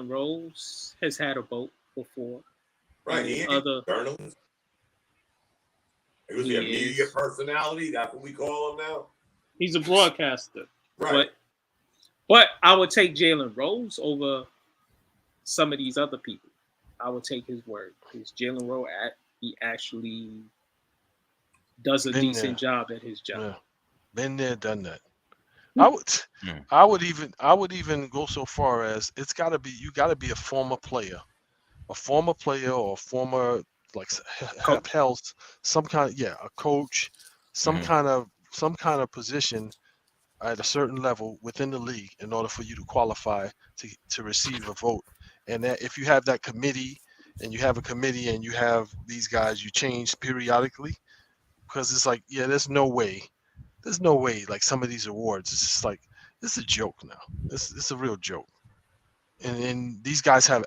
Rose has had a vote before.
Right. He ain't a journalist. He was a media personality. That's what we call him now.
He's a broadcaster.
Right.
But I would take Jalen Rose over some of these other people. I would take his word. Because Jalen Rose, he actually does a decent job at his job.
Yeah. Been there, done that. I would even go so far as you gotta be a former player or a former like held some kind of a coach, some kind of position at a certain level within the league in order for you to qualify to receive a vote. And that if you have that committee and you have these guys you change periodically, because it's like there's no way like some of these awards, it's just like it's a joke now. It's a real joke. And these guys have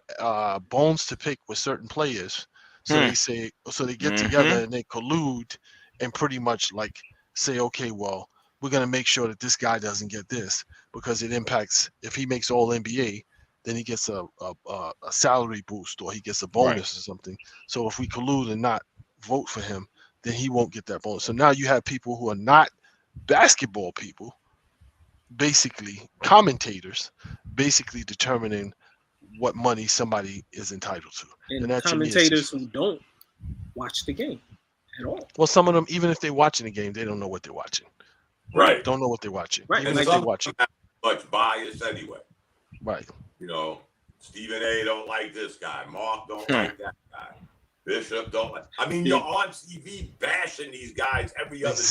bones to pick with certain players. So they get together and they collude and pretty much like say, okay, well, we're gonna make sure that this guy doesn't get this because it impacts. If he makes All NBA, then he gets a salary boost or he gets a bonus or something. So if we collude and not vote for him, then he won't get that bonus. So now you have people who are not basketball people, basically commentators, basically determining what money somebody is entitled to.
And that commentators who don't watch the game at all.
Well, some of them, even if they're watching the game, they don't know what they're watching.
Right.
Don't know what they're watching.
Right.
Even
and
if they're watching.
Much bias anyway.
Right.
Stephen A. don't like this guy. Mark don't like that guy. Bishop don't like. I mean, you're on TV bashing these guys every other day.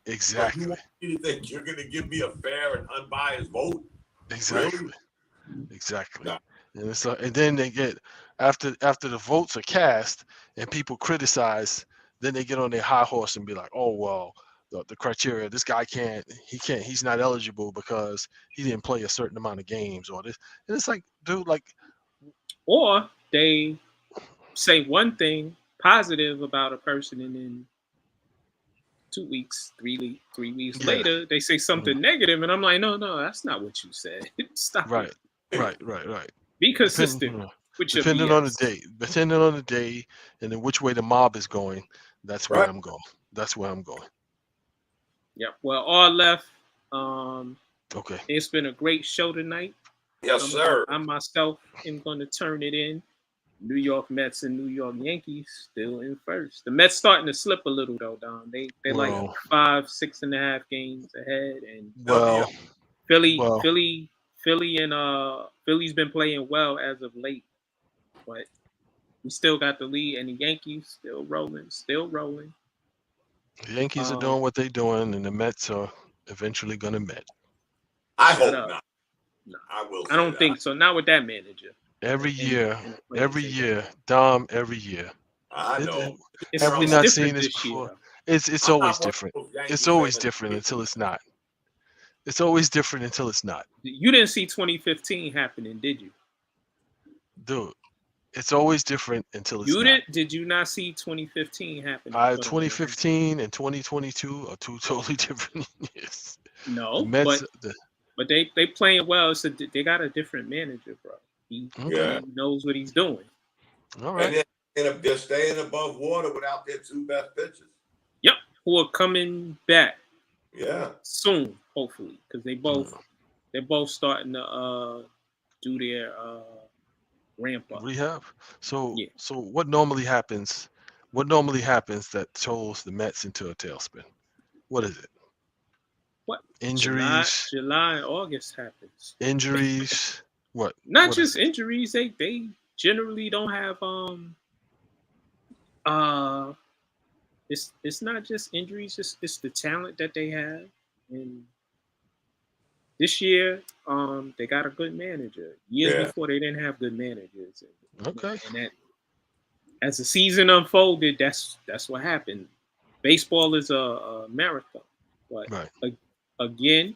Exactly.
You want me to think you're going to give me a fair and unbiased vote?
Exactly.
Really?
Exactly.
No.
And then they get after the votes are cast and people criticize, then they get on their high horse and be like, oh well, the criteria, this guy he's not eligible because he didn't play a certain amount of games or this. And it's like, dude, like,
or they say one thing positive about a person and then 2 weeks, 3 weeks later, they say something negative, and I'm like, no, that's not what you said. Stop.
Right.
Be consistent.
Depending on the day, and then which way the mob is going, that's where I'm going.
Yeah. Well, all left.
Okay.
It's been a great show tonight.
Yes, sir.
I myself am going to turn it in. New York Mets and New York Yankees still in first. The Mets starting to slip a little though, Don. They like 5-6.5 games ahead, and Philly's been playing well as of late, but we still got the lead, and the Yankees still rolling.
The Yankees are doing what they're doing, and the Mets are eventually going to Met.
I hope not.
No.
I
don't think so. Not with that manager.
Every year, Dom. Every year.
I know.
Have we not seen this before? It's always different. It's always different until it's not. It's always different until it's not.
You didn't see 2015 happening, did you?
Dude, it's always different until it's not.
Did you not see 2015 happening?
2015 and 2022 are two totally different years.
No, but they playing well, so they got a different manager, bro. He knows what he's doing.
All right.
And they're staying above water without their two best pitchers.
Yep, who are coming back.
Yeah.
Soon, hopefully, because they're both starting to do their ramp up.
Rehab. So what normally happens that throws the Mets into a tailspin? What is it?
What?
Injuries.
July and August happens.
Injuries. What?
Not just injuries. They generally don't have it's not just injuries, it's the talent that they have. And this year, they got a good manager. Years before, they didn't have good managers.
Okay.
And that, as the season unfolded, that's what happened. Baseball is a marathon. But again,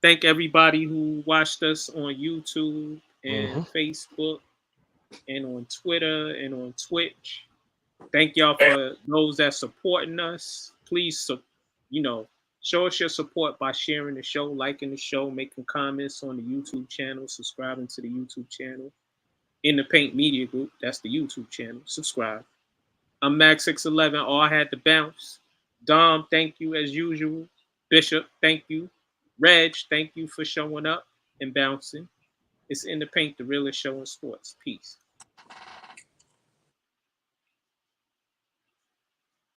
thank everybody who watched us on YouTube and Facebook and on Twitter and on Twitch. Thank y'all for those that supporting us. Please, show us your support by sharing the show, liking the show, making comments on the YouTube channel, subscribing to the YouTube channel. In the Paint Media Group, that's the YouTube channel. Subscribe. I'm Max611. Oh, I had to bounce. Dom, thank you as usual. Bishop, thank you. Reg, thank you for showing up and bouncing. It's In the Paint, the realest show in sports. Peace.